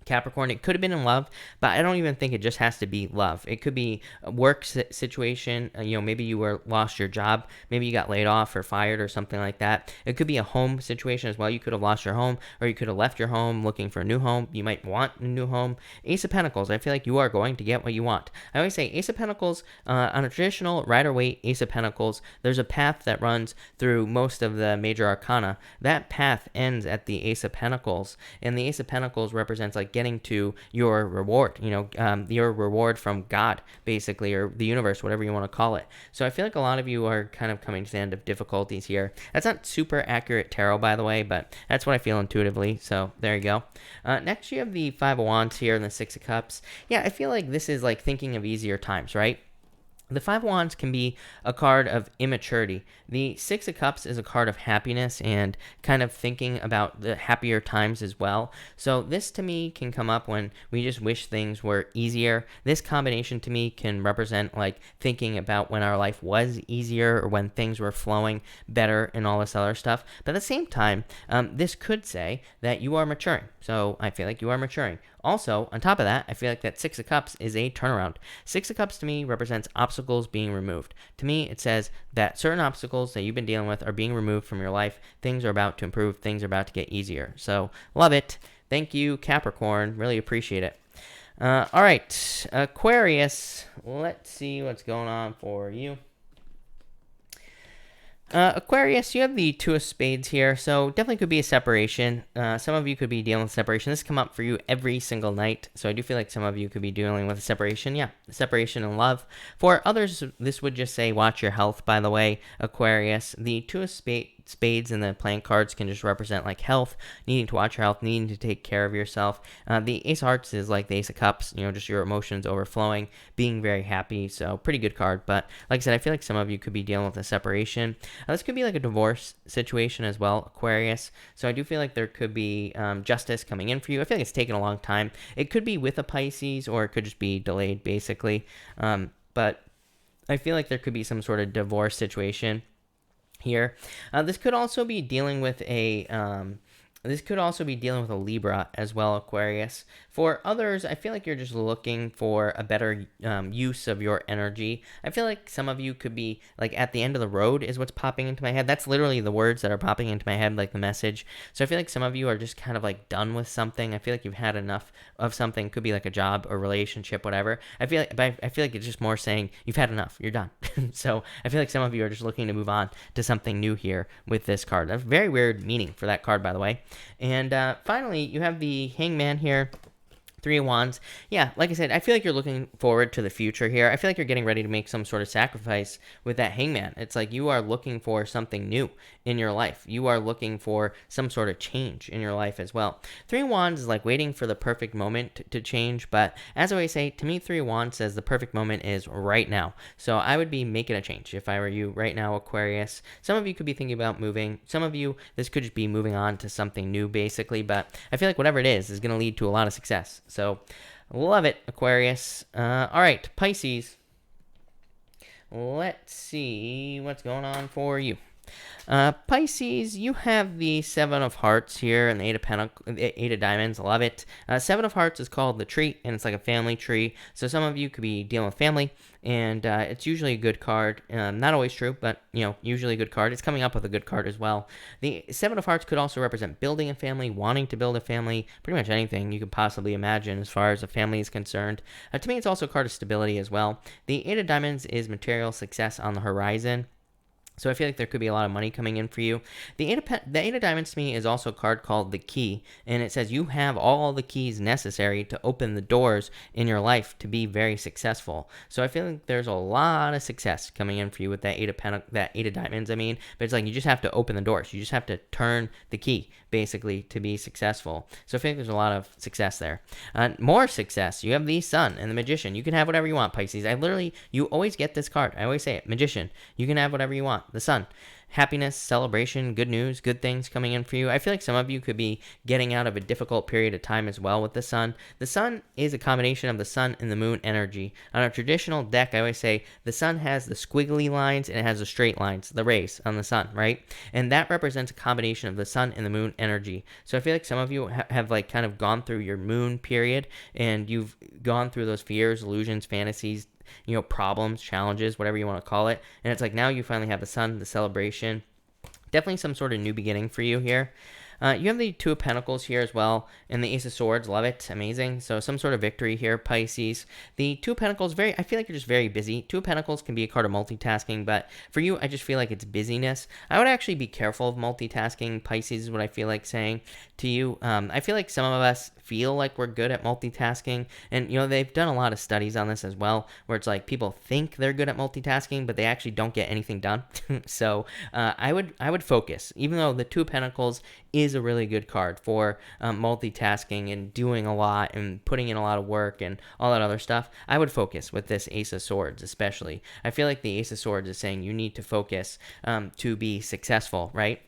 Capricorn. It could have been in love, but I don't even think it just has to be love. It could be a work situation. Maybe you lost your job. Maybe you got laid off or fired or something like that. It could be a home situation as well. You could have lost your home, or you could have left your home looking for a new home. You might want a new home. Ace of Pentacles. I feel like you are going to get what you want. I always say Ace of Pentacles, on a traditional Rider-Waite Ace of Pentacles, there's a path that runs through most of the major arcana. That path ends at the Ace of Pentacles, and the Ace of Pentacles represents like getting to your reward, your reward from God, basically, or the universe, whatever you want to call it. So I feel like a lot of you are kind of coming to the end of difficulties here. That's not super accurate tarot, by the way, but that's what I feel intuitively. So there you go. Next, you have the Five of Wands here and the Six of Cups. Yeah, I feel like this is like thinking of easier times, right? The Five of Wands can be a card of immaturity. The Six of Cups is a card of happiness and kind of thinking about the happier times as well. So this to me can come up when we just wish things were easier. This combination to me can represent like thinking about when our life was easier or when things were flowing better and all this other stuff. But at the same time, this could say that you are maturing. So I feel like you are maturing. Also, on top of that, I feel like that Six of Cups is a turnaround. Six of Cups to me represents obstacles being removed. To me, it says that certain obstacles that you've been dealing with are being removed from your life. Things are about to improve. Things are about to get easier. So, love it. Thank you, Capricorn. Really appreciate it. All right, Aquarius. Let's see what's going on for you. Aquarius, you have the Two of Spades here, so definitely could be a separation. Some of you could be dealing with separation. This come up for you every single night, so I do feel like some of you could be dealing with a separation. Yeah, separation and love. For others, this would just say watch your health, by the way, Aquarius. The Two of Spades spades and the playing cards can just represent like health, needing to watch your health, needing to take care of yourself. The Ace of Hearts is like the Ace of Cups, just your emotions overflowing, being very happy. So pretty good card. But like I said, I feel like some of you could be dealing with a separation. This could be like a divorce situation as well, Aquarius. So I do feel like there could be justice coming in for you. I feel like it's taken a long time. It could be with a Pisces, or it could just be delayed, basically. But I feel like there could be some sort of divorce situation here. This could also be dealing with a Libra as well, Aquarius. For others, I feel like you're just looking for a better use of your energy. I feel like some of you could be like at the end of the road is what's popping into my head. That's literally the words that are popping into my head, like the message. So I feel like some of you are just kind of like done with something. I feel like you've had enough of something. Could be like a job or relationship, whatever. I feel like it's just more saying you've had enough. You're done. So I feel like some of you are just looking to move on to something new here with this card. That's very weird meaning for that card, by the way. And finally, you have the Hangman here. Three of Wands. Yeah, like I said, I feel like you're looking forward to the future here. I feel like you're getting ready to make some sort of sacrifice with that Hangman. It's like you are looking for something new in your life. You are looking for some sort of change in your life as well. Three of Wands is like waiting for the perfect moment to change, but as I always say, to me, Three of Wands says the perfect moment is right now. So I would be making a change if I were you right now, Aquarius. Some of you could be thinking about moving. Some of you, this could just be moving on to something new, basically, but I feel like whatever it is going to lead to a lot of success. So, love it, Aquarius. All right, Pisces. Let's see what's going on for you. Pisces, you have the Seven of Hearts here and the Eight of Diamonds. Love it. Seven of Hearts is called the tree, and it's like a family tree. So some of you could be dealing with family, and it's usually a good card. Not always true, but usually a good card. It's coming up with a good card as well. The Seven of Hearts could also represent building a family, wanting to build a family, pretty much anything you could possibly imagine as far as a family is concerned. To me, it's also a card of stability as well. The Eight of Diamonds is material success on the horizon. So I feel like there could be a lot of money coming in for you. The Eight of Diamonds to me is also a card called the Key, and it says you have all the keys necessary to open the doors in your life to be very successful. So I feel like there's a lot of success coming in for you with that Eight of Diamonds. But it's like you just have to open the doors. You just have to turn the key basically to be successful. So I feel like there's a lot of success there. More success. You have the Sun and the Magician. You can have whatever you want, Pisces. You always get this card. I always say it. Magician. You can have whatever you want. The Sun. Happiness, celebration, good news, good things coming in for you. I feel like some of you could be getting out of a difficult period of time as well with the Sun. The Sun is a combination of the Sun and the Moon energy. On a traditional deck, I always say the Sun has the squiggly lines and it has the straight lines, the rays on the Sun, right? And that represents a combination of the Sun and the Moon energy. So I feel like some of you have like kind of gone through your Moon period, and you've gone through those fears, illusions, fantasies, problems, challenges, whatever you want to call it. And it's like now you finally have the Sun, the celebration. Definitely some sort of new beginning for you here. You have the Two of Pentacles here as well, and the Ace of Swords. Love it. Amazing. So some sort of victory here, Pisces. The Two of Pentacles, I feel like you're just very busy. Two of Pentacles can be a card of multitasking, but for you, I just feel like it's busyness. I would actually be careful of multitasking, Pisces, is what I feel like saying to you. I feel like some of us feel like we're good at multitasking, and they've done a lot of studies on this as well, where it's like people think they're good at multitasking, but they actually don't get anything done. So I would focus, even though the Two of Pentacles is a really good card for multitasking and doing a lot and putting in a lot of work and all that other stuff. I would focus with this Ace of Swords, especially. I feel like the Ace of Swords is saying you need to focus to be successful, right?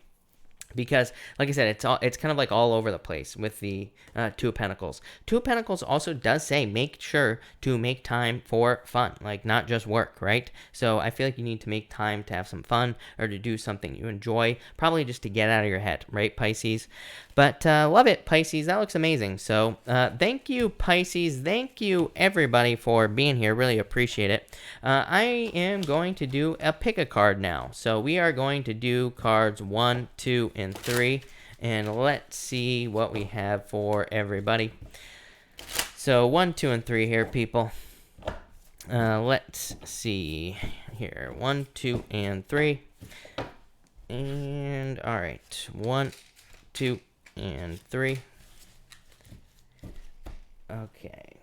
Because, like I said, it's kind of like all over the place with the Two of Pentacles. Two of Pentacles also does say make sure to make time for fun, like not just work, right? So I feel like you need to make time to have some fun or to do something you enjoy, probably just to get out of your head, right, Pisces? But love it, Pisces. That looks amazing. So thank you, Pisces. Thank you, everybody, for being here. Really appreciate it. I am going to do a pick a card now. So we are going to do cards 1, 2, and 3. And let's see what we have for everybody. So 1, 2, and 3 here, people. Let's see here. 1, 2, and 3. And all right. 1, 2, and 3. Okay.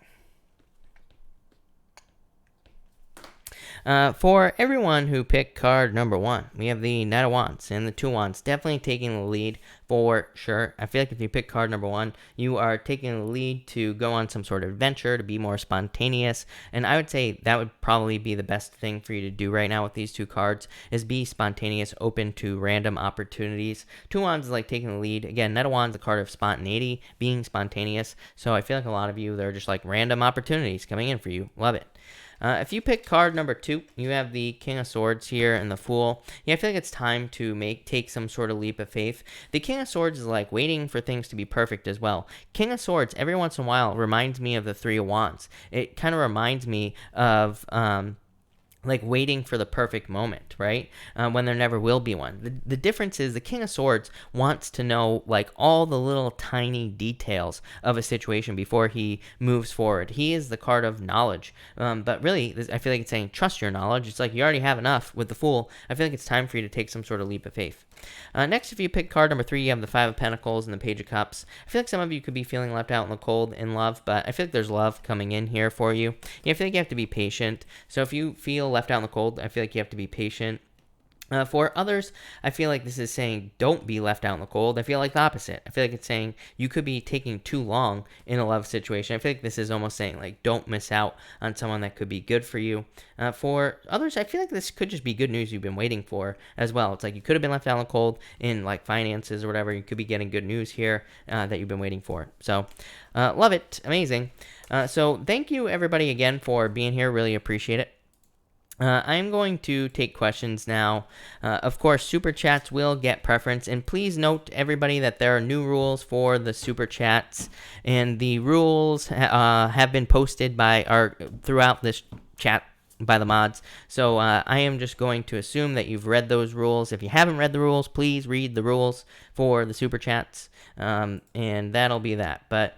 For everyone who picked card number 1, we have the Knight of Wands and the 2 Wands, definitely taking the lead for sure. I feel like if you pick card number 1, you are taking the lead to go on some sort of adventure, to be more spontaneous, and I would say that would probably be the best thing for you to do right now with these 2 cards, is be spontaneous, open to random opportunities. 2 Wands is like taking the lead. Again, Knight of Wands is a card of spontaneity, being spontaneous, so I feel like a lot of you, they're just like random opportunities coming in for you. Love it. If you pick card number 2, you have the King of Swords here and the Fool. Yeah, I feel like it's time to take some sort of leap of faith. The King of Swords is like waiting for things to be perfect as well. King of Swords, every once in a while, reminds me of the 3 of Wands. It kind of reminds me of like waiting for the perfect moment, right? When there never will be one. The difference is the King of Swords wants to know like all the little tiny details of a situation before he moves forward. He is the card of knowledge. But really, I feel like it's saying trust your knowledge. It's like you already have enough with the Fool. I feel like it's time for you to take some sort of leap of faith. Next, if you pick card number 3, you have the 5 of Pentacles and the Page of Cups. I feel like some of you could be feeling left out in the cold in love, but I feel like there's love coming in here for you. Yeah, I feel like you have to be patient. So if you feel left out in the cold, I feel like you have to be patient. For others, I feel like this is saying don't be left out in the cold. I feel like the opposite. I feel like it's saying you could be taking too long in a love situation. I feel like this is almost saying like don't miss out on someone that could be good for you. For others, I feel like this could just be good news you've been waiting for as well. It's like you could have been left out in the cold in like finances or whatever. You could be getting good news here that you've been waiting for. So love it. Amazing. So thank you everybody again for being here. Really appreciate it. I'm going to take questions now. Of course, Super Chats will get preference. And please note, everybody, that there are new rules for the Super Chats. And the rules have been posted throughout this chat by the mods. So I am just going to assume that you've read those rules. If you haven't read the rules, please read the rules for the Super Chats. And that'll be that. But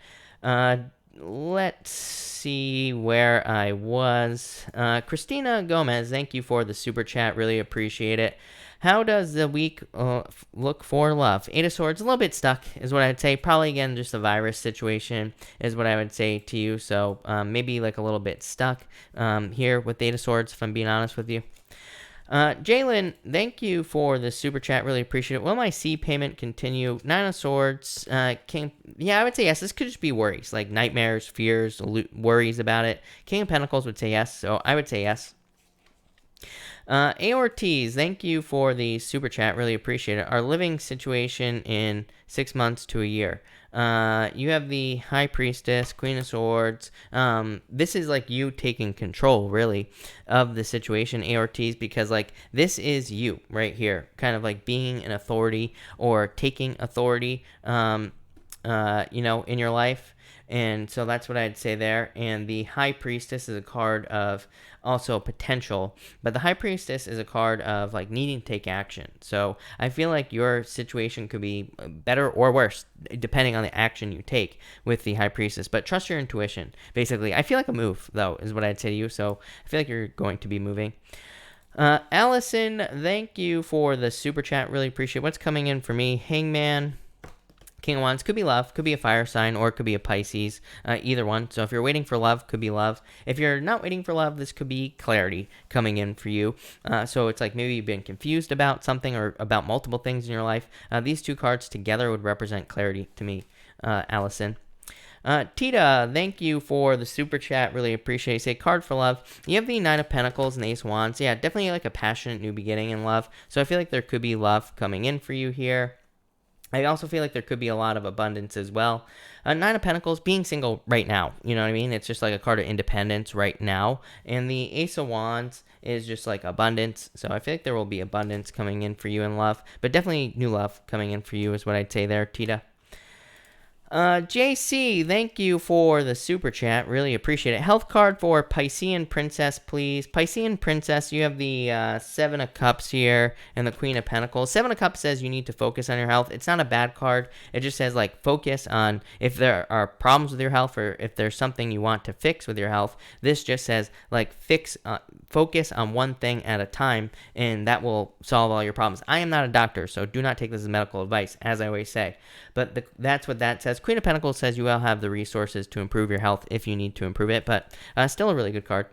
let's see where I was. Christina Gomez, thank you for the super chat. Really appreciate it. How does the week look for love? 8 of Swords, a little bit stuck is what I'd say. Probably, again, just the virus situation is what I would say to you. So maybe like a little bit stuck here with 8 of Swords, if I'm being honest with you. Jalen, thank you for the super chat. Really appreciate it. Will my C payment continue? 9 of Swords. Yeah, I would say yes. This could just be worries, like nightmares, fears, worries about it. King of Pentacles would say yes, so I would say yes. Ortiz, thank you for the super chat. Really appreciate it. Our living situation in 6 months to a year. You have the High Priestess, Queen of Swords. This is like you taking control, really, of the situation, Ortiz, because like this is you right here, kind of like being an authority or taking authority, in your life. And so that's what I'd say there. And the High Priestess is a card of also potential, but the High Priestess is a card of like needing to take action. So I feel like your situation could be better or worse depending on the action you take with the High Priestess. But trust your intuition. Basically, I feel like a move though is what I'd say to you. So I feel like you're going to be moving. Allison, thank you for the super chat. Really appreciate what's coming in for me. Hangman, King of Wands, could be love, could be a fire sign, or it could be a Pisces, either one. So if you're waiting for love, could be love. If you're not waiting for love, this could be clarity coming in for you. So it's like maybe you've been confused about something or about multiple things in your life. These 2 cards together would represent clarity to me, Allison. Tita, thank you for the super chat. Really appreciate it. Say card for love. You have the 9 of Pentacles and the Ace of Wands. Yeah, definitely like a passionate new beginning in love. So I feel like there could be love coming in for you here. I also feel like there could be a lot of abundance as well. 9 of Pentacles, being single right now. You know what I mean? It's just like a card of independence right now. And the Ace of Wands is just like abundance. So I feel like there will be abundance coming in for you in love. But definitely new love coming in for you is what I'd say there, Tita. JC, thank you for the super chat. Really appreciate it. Health card for Piscean Princess, please. Piscean Princess, you have the 7 of Cups here and the Queen of Pentacles. 7 of Cups says you need to focus on your health. It's not a bad card. It just says like focus on if there are problems with your health or if there's something you want to fix with your health. This just says like focus on one thing at a time, and that will solve all your problems. I am not a doctor, so do not take this as medical advice, as I always say. But that's what that says. Queen of Pentacles says you will have the resources to improve your health if you need to improve it, but still a really good card.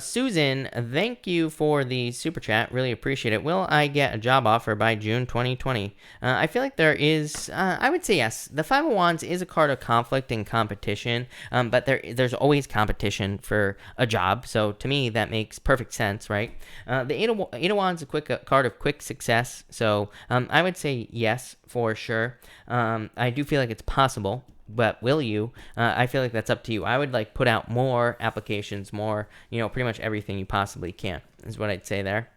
Susan, thank you for the super chat. Really appreciate it. Will I get a job offer by June 2020? I feel like there is, I would say yes. The Five of Wands is a card of conflict and competition, but there's always competition for a job. So to me, that makes perfect sense, right? The Eight of Wands is a card of quick success. So I would say yes for sure. I do feel like it's possible. But will you? I feel like that's up to you. I would like put out more applications, more, pretty much everything you possibly can, is what I'd say there.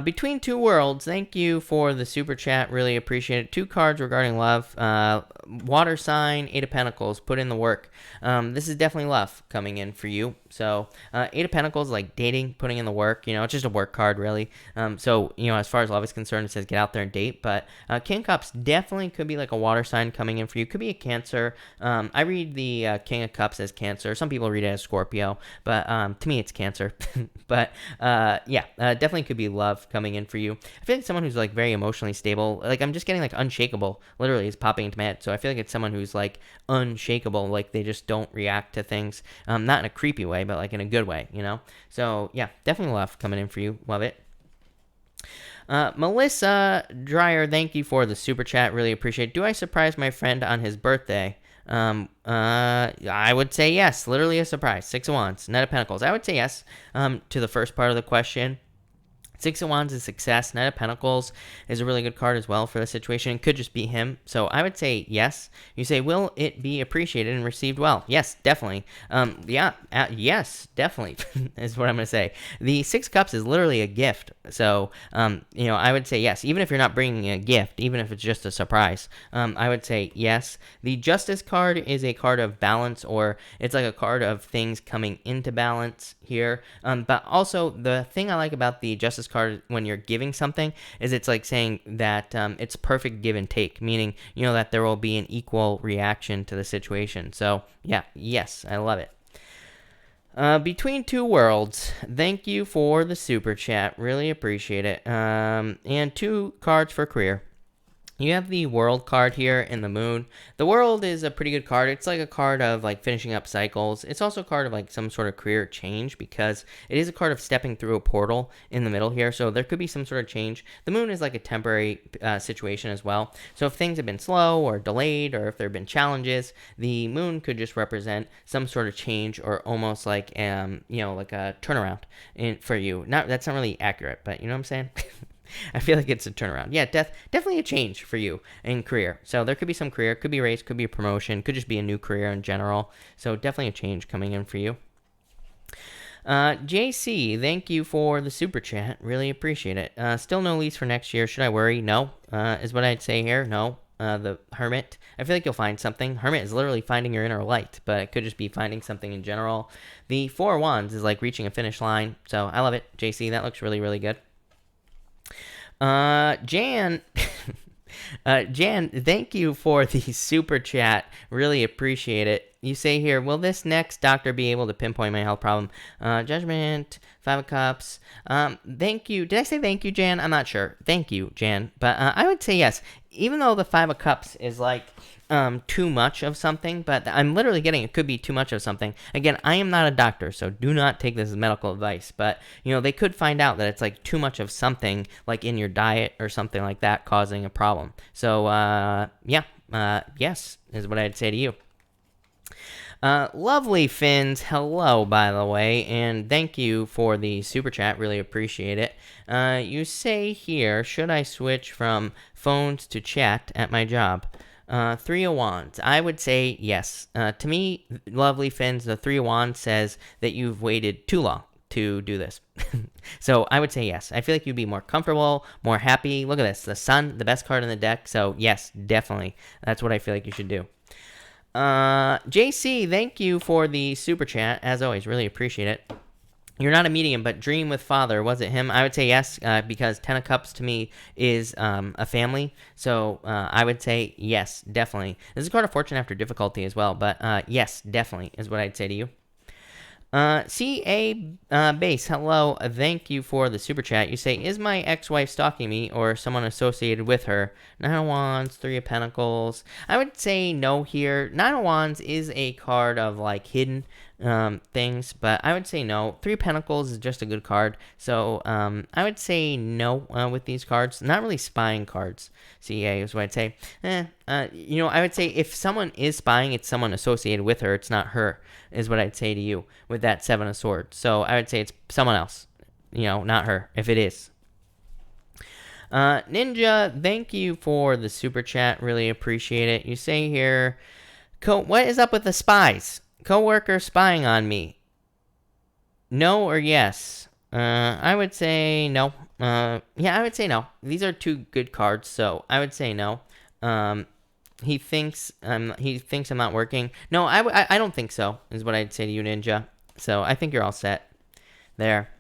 Between Two Worlds, thank you for the super chat. Really appreciate it. 2 cards regarding love. Water sign, Eight of Pentacles. Put in the work. This is definitely love coming in for you. So, Eight of Pentacles, like dating, putting in the work. It's just a work card, really. So, as far as love is concerned, it says get out there and date. But King of Cups definitely could be like a water sign coming in for you. Could be a Cancer. I read the King of Cups as Cancer. Some people read it as Scorpio. But to me, it's Cancer. But yeah, definitely could be love coming in for you. I feel like someone who's like very emotionally stable. Like I'm just getting like unshakable. Literally, is popping into my head. So I feel like it's someone who's like unshakable. Like they just don't react to things. Not in a creepy way, but like in a good way. So yeah, definitely love coming in for you. Love it. Melissa Dreyer, thank you for the super chat. Really appreciate it. Do I surprise my friend on his birthday? I would say yes. Literally a surprise. 6 of Wands, Knight of Pentacles. I would say yes. To the first part of the question. 6 of Wands is success. Knight of Pentacles is a really good card as well for the situation. It could just be him. So I would say yes. You say, will it be appreciated and received well? Yes, definitely. Yes, definitely is what I'm going to say. The 6 Cups is literally a gift. So, I would say yes. Even if you're not bringing a gift, even if it's just a surprise, I would say yes. The Justice card is a card of balance, or it's like a card of things coming into balance here. But also, the thing I like about the Justice card when you're giving something is it's like saying that it's perfect give and take, meaning that there will be an equal reaction to the situation. So yeah, yes, I love it. Between Two Worlds, thank you for the super chat. Really appreciate it. And 2 cards for career. You have the World card here in the Moon. The World is a pretty good card. It's like a card of like finishing up cycles. It's also a card of like some sort of career change because it is a card of stepping through a portal in the middle here. So there could be some sort of change. The Moon is like a temporary situation as well. So if things have been slow or delayed, or if there have been challenges, the Moon could just represent some sort of change, or almost like like a turnaround for you. That's not really accurate, but you know what I'm saying? I feel like it's a turnaround. Yeah, definitely a change for you in career. So there could be some career, could be a raise, could be a promotion, could just be a new career in general. So definitely a change coming in for you. JC, thank you for the super chat. Really appreciate it. Still no lease for next year. Should I worry? No, is what I'd say here. No. The Hermit, I feel like you'll find something. Hermit is literally finding your inner light, but it could just be finding something in general. The 4 of Wands is like reaching a finish line. So I love it. JC, that looks really, really good. Jan, thank you for the super chat. Really appreciate it. You say here, will this next doctor be able to pinpoint my health problem? Judgment, 5 of Cups. Thank you. Did I say thank you, Jan? I'm not sure. Thank you, Jan. But I would say yes. Even though the 5 of Cups is like too much of something, but I'm literally getting it could be too much of something. Again, I am not a doctor, so do not take this as medical advice, but they could find out that it's like too much of something, like in your diet or something like that, causing a problem. So yes is what I'd say to you. Lovely Fins, hello, by the way, and thank you for the super chat. Really appreciate it. You say here, should I switch from phones to chat at my job? 3 of Wands. I would say yes. To me, Lovely Fins, the 3 of Wands says that you've waited too long to do this. So I would say yes. I feel like you'd be more comfortable, more happy. Look at this. The Sun, the best card in the deck. So yes, definitely. That's what I feel like you should do. JC, thank you for the super chat. As always, really appreciate it. You're not a medium, but dream with father. Was it him? I would say yes, because 10 of Cups to me is a family. So I would say yes, definitely. This is a card of fortune after difficulty as well, but yes, definitely is what I'd say to you. CA Base, hello. Thank you for the super chat. You say, is my ex-wife stalking me or someone associated with her? 9 of Wands, 3 of Pentacles. I would say no here. 9 of Wands is a card of like hidden things, but I would say no. Three of Pentacles is just a good card, so I would say no with these cards. Not really spying cards. CA is what I'd say. I would say if someone is spying, it's someone associated with her. It's not her, is what I'd say to you with that Seven of Swords. So I would say it's someone else, not her, if it is. Ninja, thank you for the super chat. Really appreciate it. You say here, what is up with the spies? Coworker spying on me. No or yes? I would say no. Yeah, I would say no. These are two good cards, so I would say no. He thinks I'm not working. No, I don't think so, is what I'd say to you, Ninja. So I think you're all set there.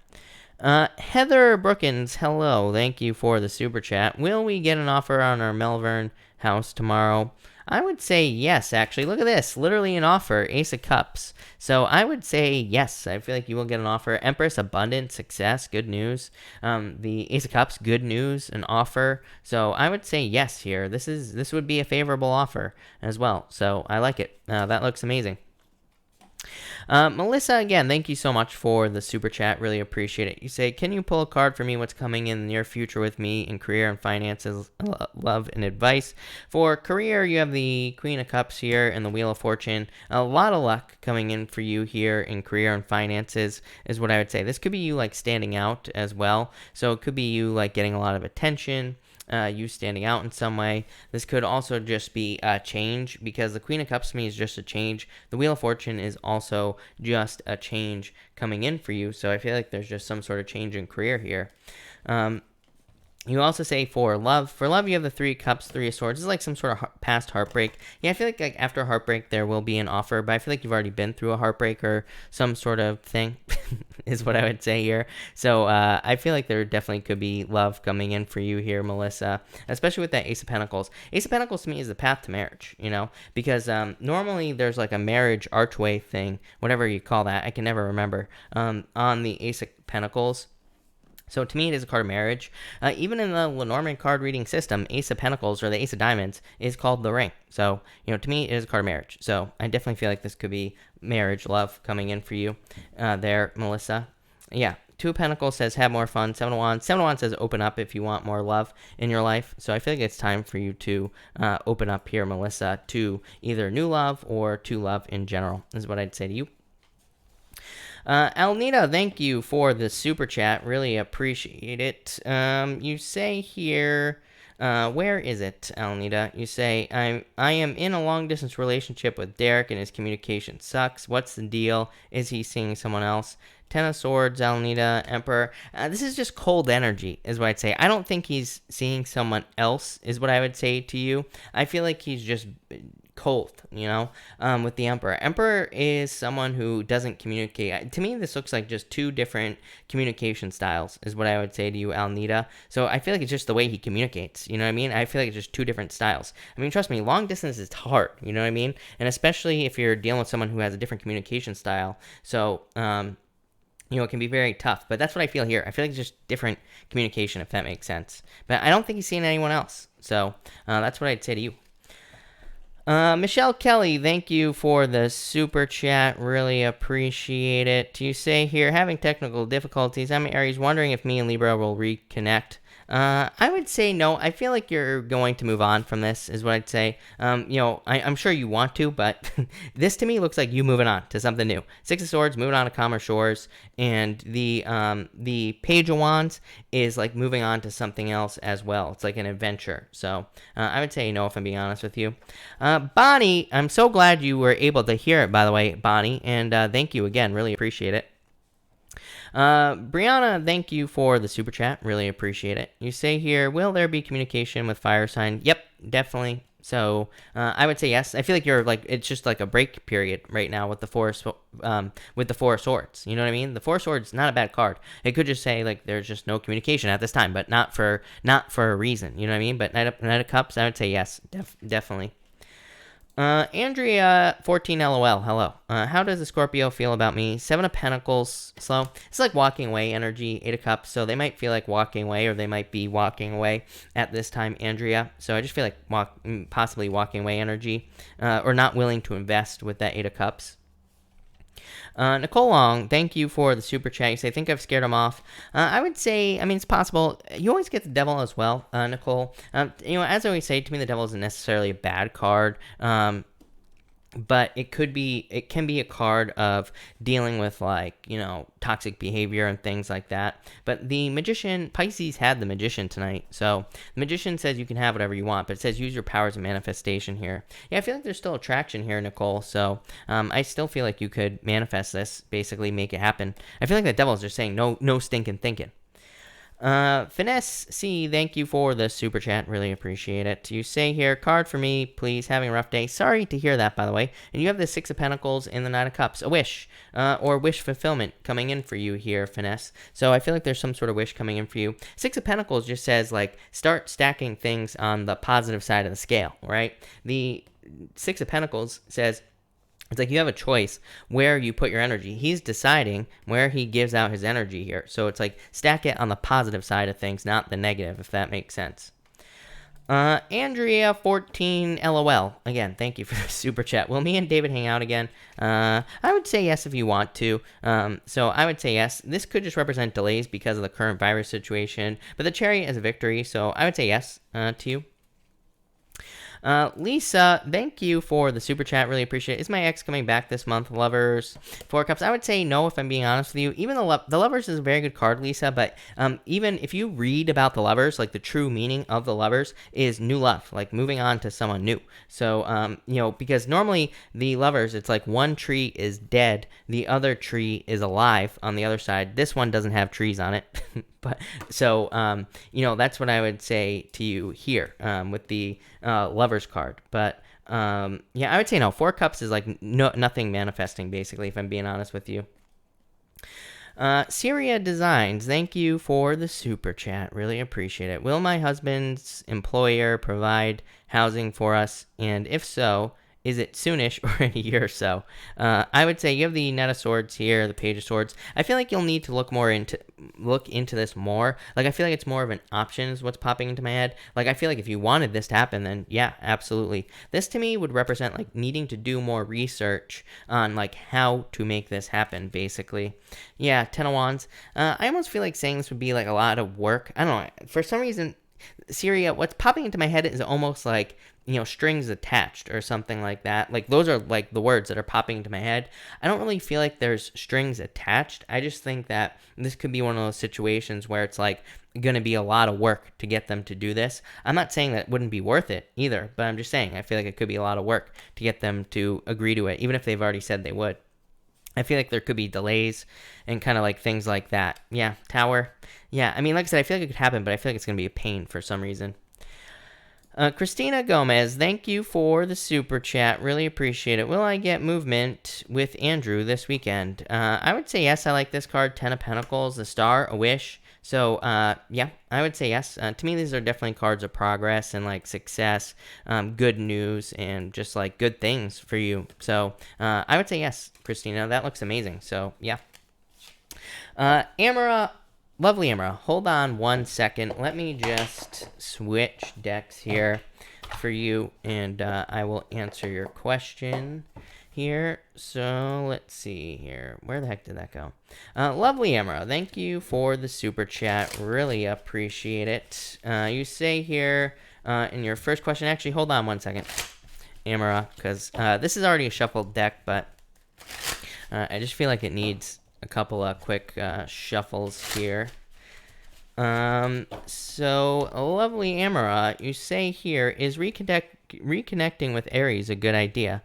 Heather Brookins, hello. Thank you for the super chat. Will we get an offer on our Melbourne house tomorrow? I would say yes, actually. Look at this. Literally an offer. Ace of Cups. So I would say yes. I feel like you will get an offer. Empress, abundance, success, good news. The Ace of Cups, good news, an offer. So I would say yes here. This would be a favorable offer as well. So I like it. That looks amazing. Melissa, again, thank you so much for the super chat. Really appreciate it. You say, can you pull a card for me? What's coming in the near future with me in career and finances, love, and advice? For career, you have the Queen of Cups here and the Wheel of Fortune. A lot of luck coming in for you here in career and finances is what I would say. This could be you like standing out as well. So it could be you like getting a lot of attention. You standing out in some way. This could also just be a change, because the Queen of Cups to me is just a change. The Wheel of Fortune is also just a change coming in for you. So I feel like there's just some sort of change in career here. You also say for love. For love, you have the Three of Cups, Three of Swords. This is like some sort of past heartbreak. Yeah, I feel like after heartbreak, there will be an offer, but I feel like you've already been through a heartbreak or some sort of thing, is what I would say here. So I feel like there definitely could be love coming in for you here, Melissa, especially with that Ace of Pentacles. Ace of Pentacles to me is the path to marriage, because normally there's like a marriage archway thing, whatever you call that. I can never remember, on the Ace of Pentacles. So to me, it is a card of marriage. Even in the Lenormand card reading system, Ace of Pentacles or the Ace of Diamonds is called the ring. So, to me, it is a card of marriage. So I definitely feel like this could be marriage, love coming in for you there, Melissa. Yeah, Two of Pentacles says have more fun. Seven of Wands. Seven of Wands says open up if you want more love in your life. So I feel like it's time for you to open up here, Melissa, to either new love or to love in general, is what I'd say to you. Alnita, thank you for the super chat. Really appreciate it. You say here, where is it, Alnita? You say, I am in a long distance relationship with Derek and his communication sucks. What's the deal? Is he seeing someone else? Ten of Swords, Alnita, Emperor. This is just cold energy, is what I'd say. I don't think he's seeing someone else, is what I would say to you. I feel like he's just cold, with the Emperor. Emperor is someone who doesn't communicate. To me, this looks like just two different communication styles, is what I would say to you, Alnita. So I feel like it's just the way he communicates, you know what I mean? I feel like it's just two different styles. I mean, trust me, long distance is hard, you know what I mean? And especially if you're dealing with someone who has a different communication style. So, it can be very tough, but that's what I feel here. I feel like it's just different communication, if that makes sense. But I don't think he's seeing anyone else. So that's what I'd say to you. Michelle Kelly, thank you for the super chat. Really appreciate it. You say here, having technical difficulties. I'm Aries, wondering if me and Libra will reconnect. I would say no. I feel like you're going to move on from this, is what I'd say. I'm sure you want to, but this to me looks like you moving on to something new. Six of Swords, moving on to calmer shores, and the Page of Wands is like moving on to something else as well. It's like an adventure. So I would say no, if I'm being honest with you. Bonnie, I'm so glad you were able to hear it, by the way, Bonnie, and thank you again. Really appreciate it. Brianna, thank you for the super chat. Really appreciate it. You say here, will there be communication with fire sign? Yep, definitely. So I would say yes. I feel like it's just like a break period right now with the Four of Swords. You know what I mean? The Four of Swords, not a bad card. It could just say like there's just no communication at this time, but not for a reason. You know what I mean? But Knight of Cups, I would say yes, definitely. Andrea 14 LOL, hello. How does the Scorpio feel about me? Seven of Pentacles, slow. It's like walking away energy, Eight of Cups, so they might feel like walking away, or they might be walking away at this time, Andrea. So I just feel like possibly walking away energy, or not willing to invest with that Eight of Cups. Nicole Long, thank you for the super chat. You say, I think I've scared him off. I would say, I mean, it's possible. You always get the devil as well, Nicole. As I always say, to me, the devil isn't necessarily a bad card. But it can be a card of dealing with, like, toxic behavior and things like that. But the magician, Pisces had the magician tonight. So the magician says you can have whatever you want, but it says use your powers of manifestation here. Yeah, I feel like there's still attraction here, Nicole. So I still feel like you could manifest this, basically make it happen. I feel like the devil's just saying no stinking thinking. Finesse C, thank you for the super chat. Really appreciate it. You say here, card for me, please. Having a rough day. Sorry to hear that, by the way. And you have the Six of Pentacles and the Nine of Cups. A wish, or wish fulfillment coming in for you here, Finesse. So I feel like there's some sort of wish coming in for you. Six of Pentacles just says, like, start stacking things on the positive side of the scale, right? The Six of Pentacles says, it's like you have a choice where you put your energy. He's deciding where he gives out his energy here. So it's like stack it on the positive side of things, not the negative, if that makes sense. Andrea 14 LOL. Again, thank you for the super chat. Will me and David hang out again? I would say yes if you want to. So I would say yes. This could just represent delays because of the current virus situation. But the Chariot is a victory, so I would say yes to you. Lisa, thank you for the super chat. Really appreciate it. Is my ex coming back this month? Lovers, Four Cups. I would say no if I'm being honest with you. Even the Lovers is a very good card, Lisa. But even if you read about the Lovers, like the true meaning of the Lovers is new love, like moving on to someone new. So because normally the Lovers, it's like one tree is dead, the other tree is alive on the other side. This one doesn't have trees on it. But so that's what I would say to you here with the Lovers card. But I would say no. Four Cups is like nothing manifesting, basically, if I'm being honest with you. Syria Designs, thank you for the super chat. Really appreciate it. Will my husband's employer provide housing for us? And if so, is it soonish or in a year or so? I would say you have the Knight of Swords here, the Page of Swords. I feel like you'll need to look into this more. Like, I feel like it's more of an option is what's popping into my head. Like, I feel like if you wanted this to happen, then yeah, absolutely. This to me would represent like needing to do more research on like how to make this happen, basically. Yeah, Ten of Wands. I almost feel like saying this would be like a lot of work. I don't know. For some reason, Syria, what's popping into my head is almost like, strings attached or something like that. Like, those are like the words that are popping into my head. I don't really feel like there's strings attached. I just think that this could be one of those situations where it's like going to be a lot of work to get them to do this. I'm not saying that it wouldn't be worth it either, but I'm just saying I feel like it could be a lot of work to get them to agree to it, even if they've already said they would. I feel like there could be delays and kind of like things like that. Yeah, Tower. Yeah, I mean, like I said, I feel like it could happen, but I feel like it's going to be a pain for some reason. Christina Gomez, thank you for the super chat. Really appreciate it. Will I get movement with Andrew this weekend? I would say yes. I like this card. Ten of Pentacles, the Star, a wish. So, I would say yes. To me, these are definitely cards of progress and like success, good news, and just like good things for you. So, I would say yes, Christina. That looks amazing. So, yeah. Amara. Lovely, Emra. Hold on one second. Let me just switch decks here for you, and I will answer your question here. So let's see here. Where the heck did that go? Lovely, Emra. Thank you for the super chat. Really appreciate it. You say here in your first question. Actually, hold on one second, Amara, because this is already a shuffled deck, but I just feel like it needs a couple of quick shuffles here. So, lovely Amara, you say here, is reconnecting with Aries a good idea?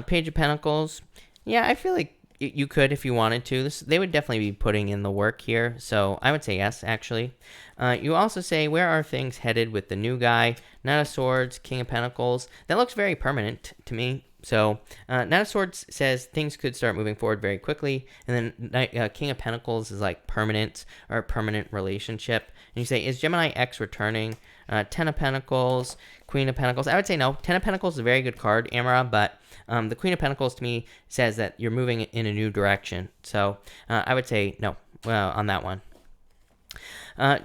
Page of Pentacles, yeah, I feel like you could if you wanted to. They would definitely be putting in the work here, so I would say yes, actually. You also say, where are things headed with the new guy? Knight of Swords, King of Pentacles. That looks very permanent to me. So, Knight of Swords says things could start moving forward very quickly. And then King of Pentacles is like permanent or a permanent relationship. And you say, is Gemini X returning? Ten of Pentacles, Queen of Pentacles. I would say no. Ten of Pentacles is a very good card, Amara, but the Queen of Pentacles to me says that you're moving in a new direction. So, I would say no on that one.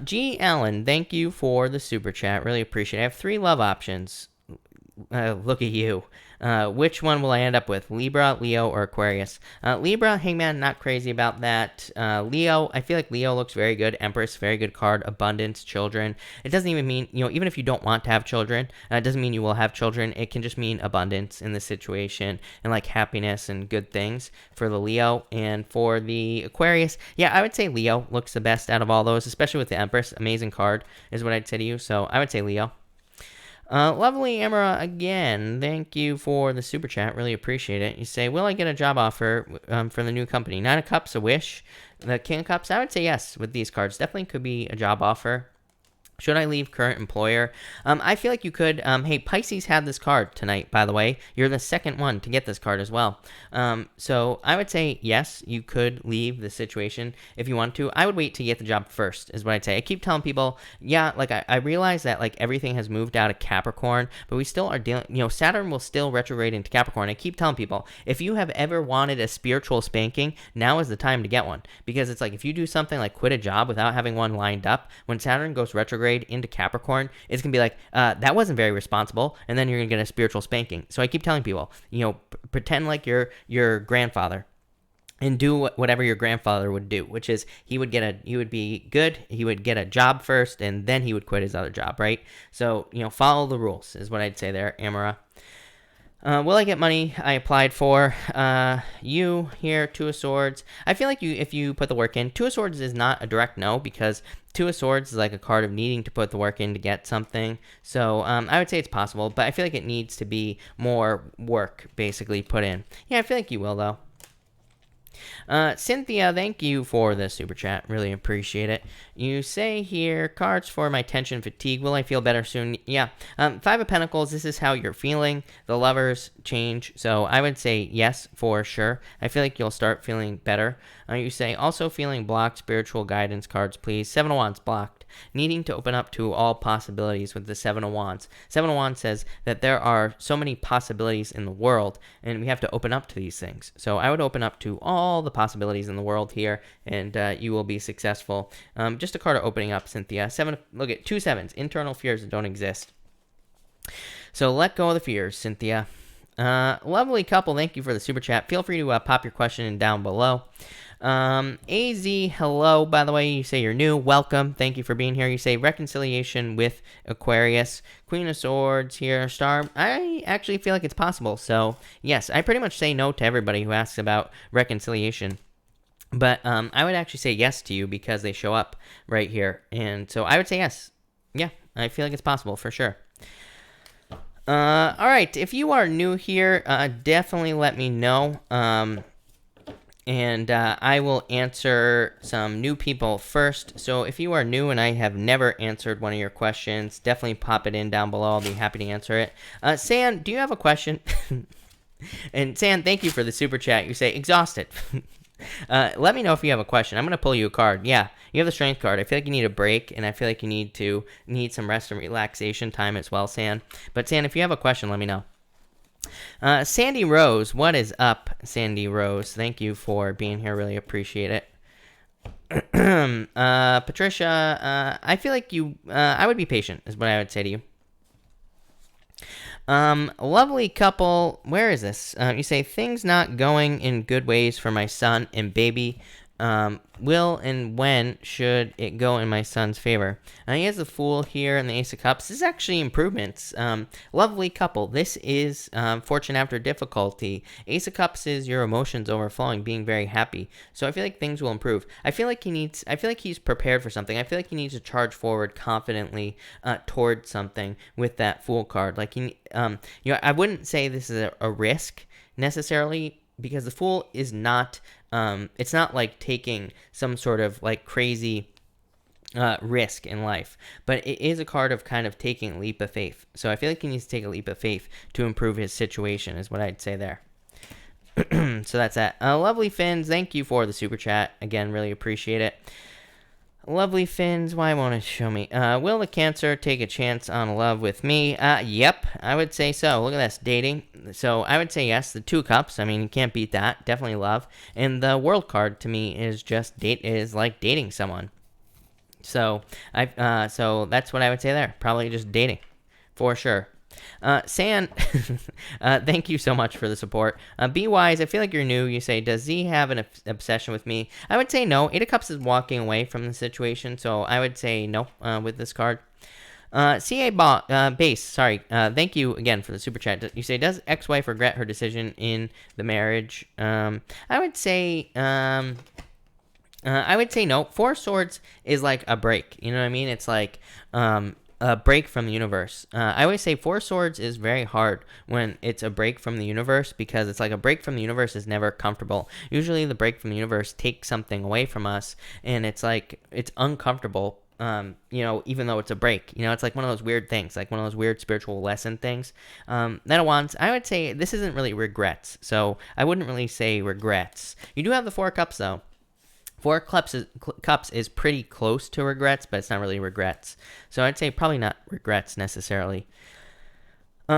G. Allen, thank you for the super chat. Really appreciate it. I have 3 love options. Look at you. Which one will I end up with? Libra, Leo, or Aquarius? Libra, Hangman, not crazy about that. Leo, I feel like Leo looks very good. Empress, very good card. Abundance, children. It doesn't even mean, even if you don't want to have children, it doesn't mean you will have children. It can just mean abundance in this situation and like happiness and good things for the Leo. And for the Aquarius, yeah, I would say Leo looks the best out of all those, especially with the Empress. Amazing card is what I'd say to you. So I would say Leo. Lovely Emma again. Thank you for the super chat. Really appreciate it. You say, will I get a job offer from the new company? Nine of Cups, a wish. The King of Cups, I would say yes with these cards. Definitely could be a job offer. Should I leave current employer? I feel like you could. Hey, Pisces had this card tonight, by the way. You're the second one to get this card as well. So I would say, yes, you could leave the situation if you want to. I would wait to get the job first, is what I'd say. I keep telling people, yeah, like I realize that like everything has moved out of Capricorn, but we still are dealing, Saturn will still retrograde into Capricorn. I keep telling people, if you have ever wanted a spiritual spanking, now is the time to get one. Because it's like, if you do something like quit a job without having one lined up, when Saturn goes retrograde into Capricorn, it's gonna be like that wasn't very responsible, and then you're gonna get a spiritual spanking. So I keep telling people, pretend like you're your grandfather and do whatever your grandfather would do, which is he would be good, he would get a job first, and then he would quit his other job, right? So follow the rules is what I'd say there, Amara. Will I get money I applied for? You here, Two of Swords. I feel like if you put the work in, Two of Swords is not a direct no, because Two of Swords is like a card of needing to put the work in to get something. So I would say it's possible, but I feel like it needs to be more work basically put in. Yeah, I feel like you will though. Cynthia, thank you for the super chat. Really appreciate it. You say here, cards for my tension fatigue. Will I feel better soon? Yeah. Five of Pentacles, this is how you're feeling. The Lovers change. So I would say yes, for sure. I feel like you'll start feeling better. You say, also feeling blocked. Spiritual guidance cards, please. Seven of Wands, blocked. Needing to open up to all possibilities with the Seven of Wands. Seven of Wands says that there are so many possibilities in the world, and we have to open up to these things. So I would open up to all the possibilities in the world here, and you will be successful. Just a card of opening up, Cynthia. Look at 2 sevens, internal fears that don't exist. So let go of the fears, Cynthia. Lovely couple, thank you for the super chat. Feel free to pop your question in down below. AZ, hello, by the way. You say you're new, welcome, thank you for being here. You say reconciliation with Aquarius. Queen of Swords here, Star. I actually feel like it's possible, so yes, I pretty much say no to everybody who asks about reconciliation, but I would actually say yes to you because they show up right here, and so I would say yes. Yeah, I feel like it's possible for sure. All right, if you are new here, definitely let me know. And I will answer some new people first. So if you are new and I have never answered one of your questions, definitely pop it in down below. I'll be happy to answer it. San, do you have a question? And San, thank you for the super chat. You say, exhausted. Let me know if you have a question. I'm going to pull you a card. Yeah, you have the Strength card. I feel like you need a break, and I feel like you need some rest and relaxation time as well, San. But San, if you have a question, let me know. Sandy Rose, what is up, Sandy Rose? Thank you for being here. Really appreciate it. Patricia, I feel like I would be patient, is what I would say to you. Lovely couple. Where is this? You say, things not going in good ways for my son and baby. Will and when should it go in my son's favor? He has the Fool here and the Ace of Cups. This is actually improvements. Lovely couple. This is fortune after difficulty. Ace of Cups is your emotions overflowing, being very happy. So I feel like things will improve. I feel like he's prepared for something. I feel like he needs to charge forward confidently towards something with that Fool card. Like I wouldn't say this is a risk necessarily, because the Fool is not, it's not like taking some sort of like crazy risk in life, but it is a card of kind of taking a leap of faith. So I feel like he needs to take a leap of faith to improve his situation, is what I'd say there. So that's that. Lovely Fins, thank you for the super chat. Again, really appreciate it. Lovely Fins, why won't it show me? Will the Cancer take a chance on love with me? Yep, I would say so. Look at this, dating. So I would say yes. The 2 cups, I mean, you can't beat that. Definitely love. And the World card to me is just is like dating someone. So so that's what I would say there. Probably just dating, for sure. San, thank you so much for the support. Be Wise, I feel like you're new. You say, does Z have an obsession with me? I would say no. Eight of Cups is walking away from the situation, so I would say no with this card. Base, sorry. Thank you again for the super chat. You say, does ex-wife regret her decision in the marriage? I would say no. Four of Swords is like a break. You know what I mean? It's like a break from the universe. I always say Four of Swords is very hard when it's a break from the universe, because it's like a break from the universe is never comfortable. Usually the break from the universe takes something away from us, and it's like it's uncomfortable. Even though it's a break, it's like one of those weird things, like one of those weird spiritual lesson things. Knight of Wands, I would say this isn't really regrets, so I wouldn't really say regrets. You do have the Four of Cups though. Four Cups is pretty close to regrets, but it's not really regrets. So I'd say probably not regrets necessarily. All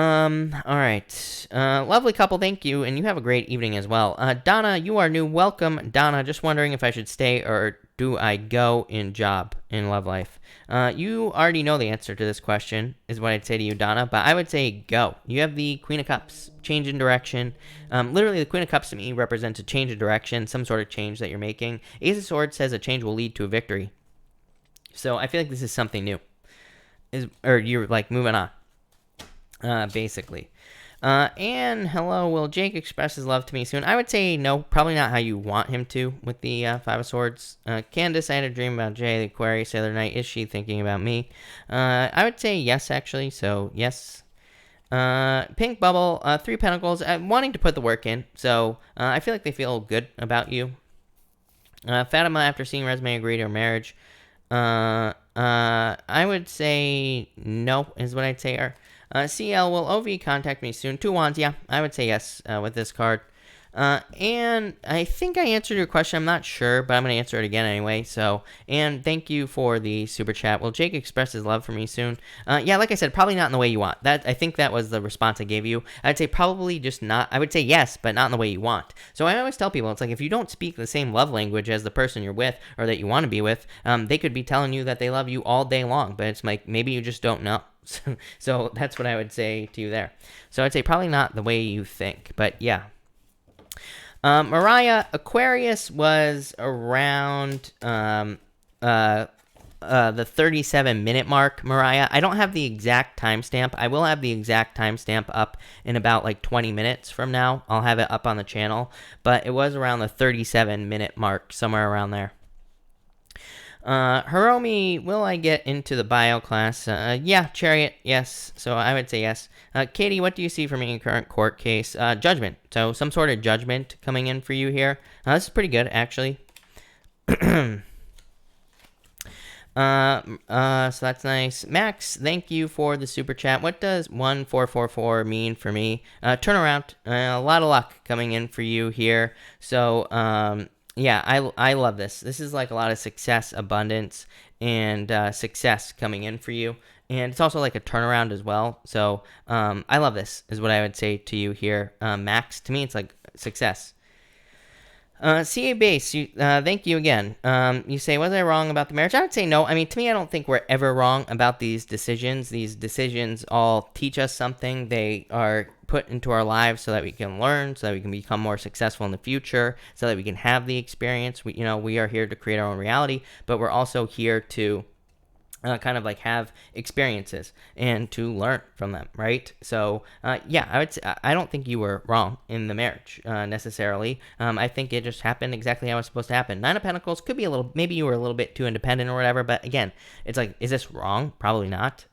right. Lovely couple, thank you, and you have a great evening as well. Donna, you are new. Welcome, Donna. Just wondering if I should stay or do I go in job, in love life? You already know the answer to this question, is what I'd say to you, Donna, but I would say go. You have the Queen of Cups, change in direction. Literally, the Queen of Cups to me represents a change in direction, some sort of change that you're making. Ace of Swords says a change will lead to a victory. So I feel like this is something new. Or you're like moving on. Basically. And hello, will Jake express his love to me soon? I would say no, probably not how you want him to with the Five of Swords. Candace, I had a dream about Jay, the Aquarius, the other night. Is she thinking about me? I would say yes, actually, so yes. Pink Bubble, Three Pentacles, wanting to put the work in, so I feel like they feel good about you. Fatima, after seeing resume, agree to a marriage. I would say no, is what I'd say. CL, will OV contact me soon? Two Wands, yeah, I would say yes with this card. And I think I answered your question. I'm not sure, but I'm going to answer it again anyway. So, and thank you for the super chat. Will Jake express his love for me soon? Yeah, like I said, probably not in the way you want. I think that was the response I gave you. I'd say probably just not. I would say yes, but not in the way you want. So I always tell people, it's like if you don't speak the same love language as the person you're with or that you want to be with, they could be telling you that they love you all day long, but it's like maybe you just don't know. So that's what I would say to you there. So I'd say probably not the way you think, but yeah. Mariah, Aquarius was around the 37-minute mark, Mariah. I don't have the exact timestamp. I will have the exact timestamp up in about like 20 minutes from now. I'll have it up on the channel, but it was around the 37-minute mark, somewhere around there. Hiromi, will I get into the bio class? Yeah, Chariot, yes. So I would say yes. Katie, what do you see for me in current court case? Judgment. So some sort of judgment coming in for you here. This is pretty good, actually. So that's nice. Max, thank you for the super chat. What does 1444 mean for me? Turnaround. A lot of luck coming in for you here. So, yeah, I love this. This is like a lot of success, abundance, and success coming in for you. And it's also like a turnaround as well. So I love this, is what I would say to you here. Max, to me, it's like success. CA Base, thank you again. You say, was I wrong about the marriage? I would say no. I mean, to me, I don't think we're ever wrong about these decisions. These decisions all teach us something. They are put into our lives so that we can learn, so that we can become more successful in the future, so that we can have the experience. We are here to create our own reality, but we're also here to kind of like have experiences and to learn from them, right? So yeah, I would say I don't think you were wrong in the marriage necessarily. I think it just happened exactly how it was supposed to happen. Nine of Pentacles could be a little, maybe you were a little bit too independent or whatever, but again, it's like, is this wrong? Probably not.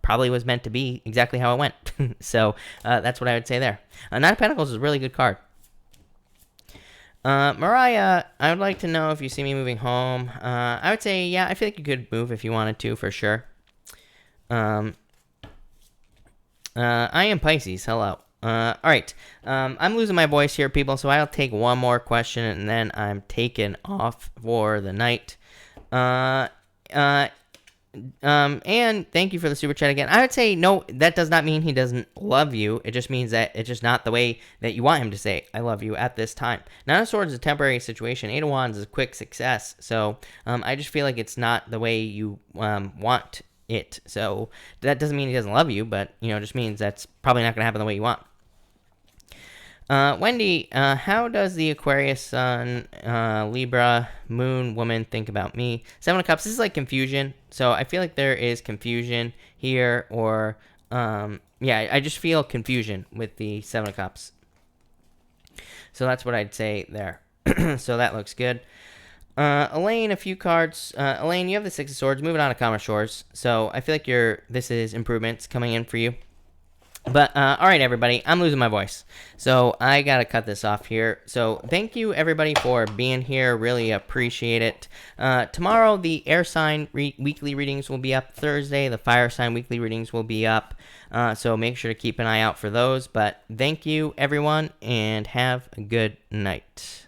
Probably was meant to be exactly how it went. So that's what I would say there. Nine of Pentacles is a really good card. Mariah, I would like to know if you see me moving home. I would say, yeah, I feel like you could move if you wanted to, for sure. I am Pisces. Hello. All right. I'm losing my voice here, people, so I'll take one more question, and then I'm taken off for the night. And thank you for the super chat again. I would say no, that does not mean he doesn't love you. It just means that it's just not the way that you want him to say I love you at this time. Nine of Swords is a temporary situation. Eight of Wands is a quick success. So I just feel like it's not the way you want it. So that doesn't mean he doesn't love you, but, just means that's probably not going to happen the way you want. Wendy, how does the Aquarius Sun, Libra, Moon, Woman think about me? Seven of Cups, this is like confusion. So I feel like there is confusion here, or, yeah, I just feel confusion with the Seven of Cups. So that's what I'd say there. So that looks good. Elaine, a few cards. Elaine, you have the Six of Swords, moving on to calmer shores. So I feel like this is improvements coming in for you. But, all right, everybody, I'm losing my voice, so I got to cut this off here. So thank you, everybody, for being here. Really appreciate it. Tomorrow, the air sign weekly readings will be up. Thursday, the fire sign weekly readings will be up. So make sure to keep an eye out for those. But thank you, everyone, and have a good night.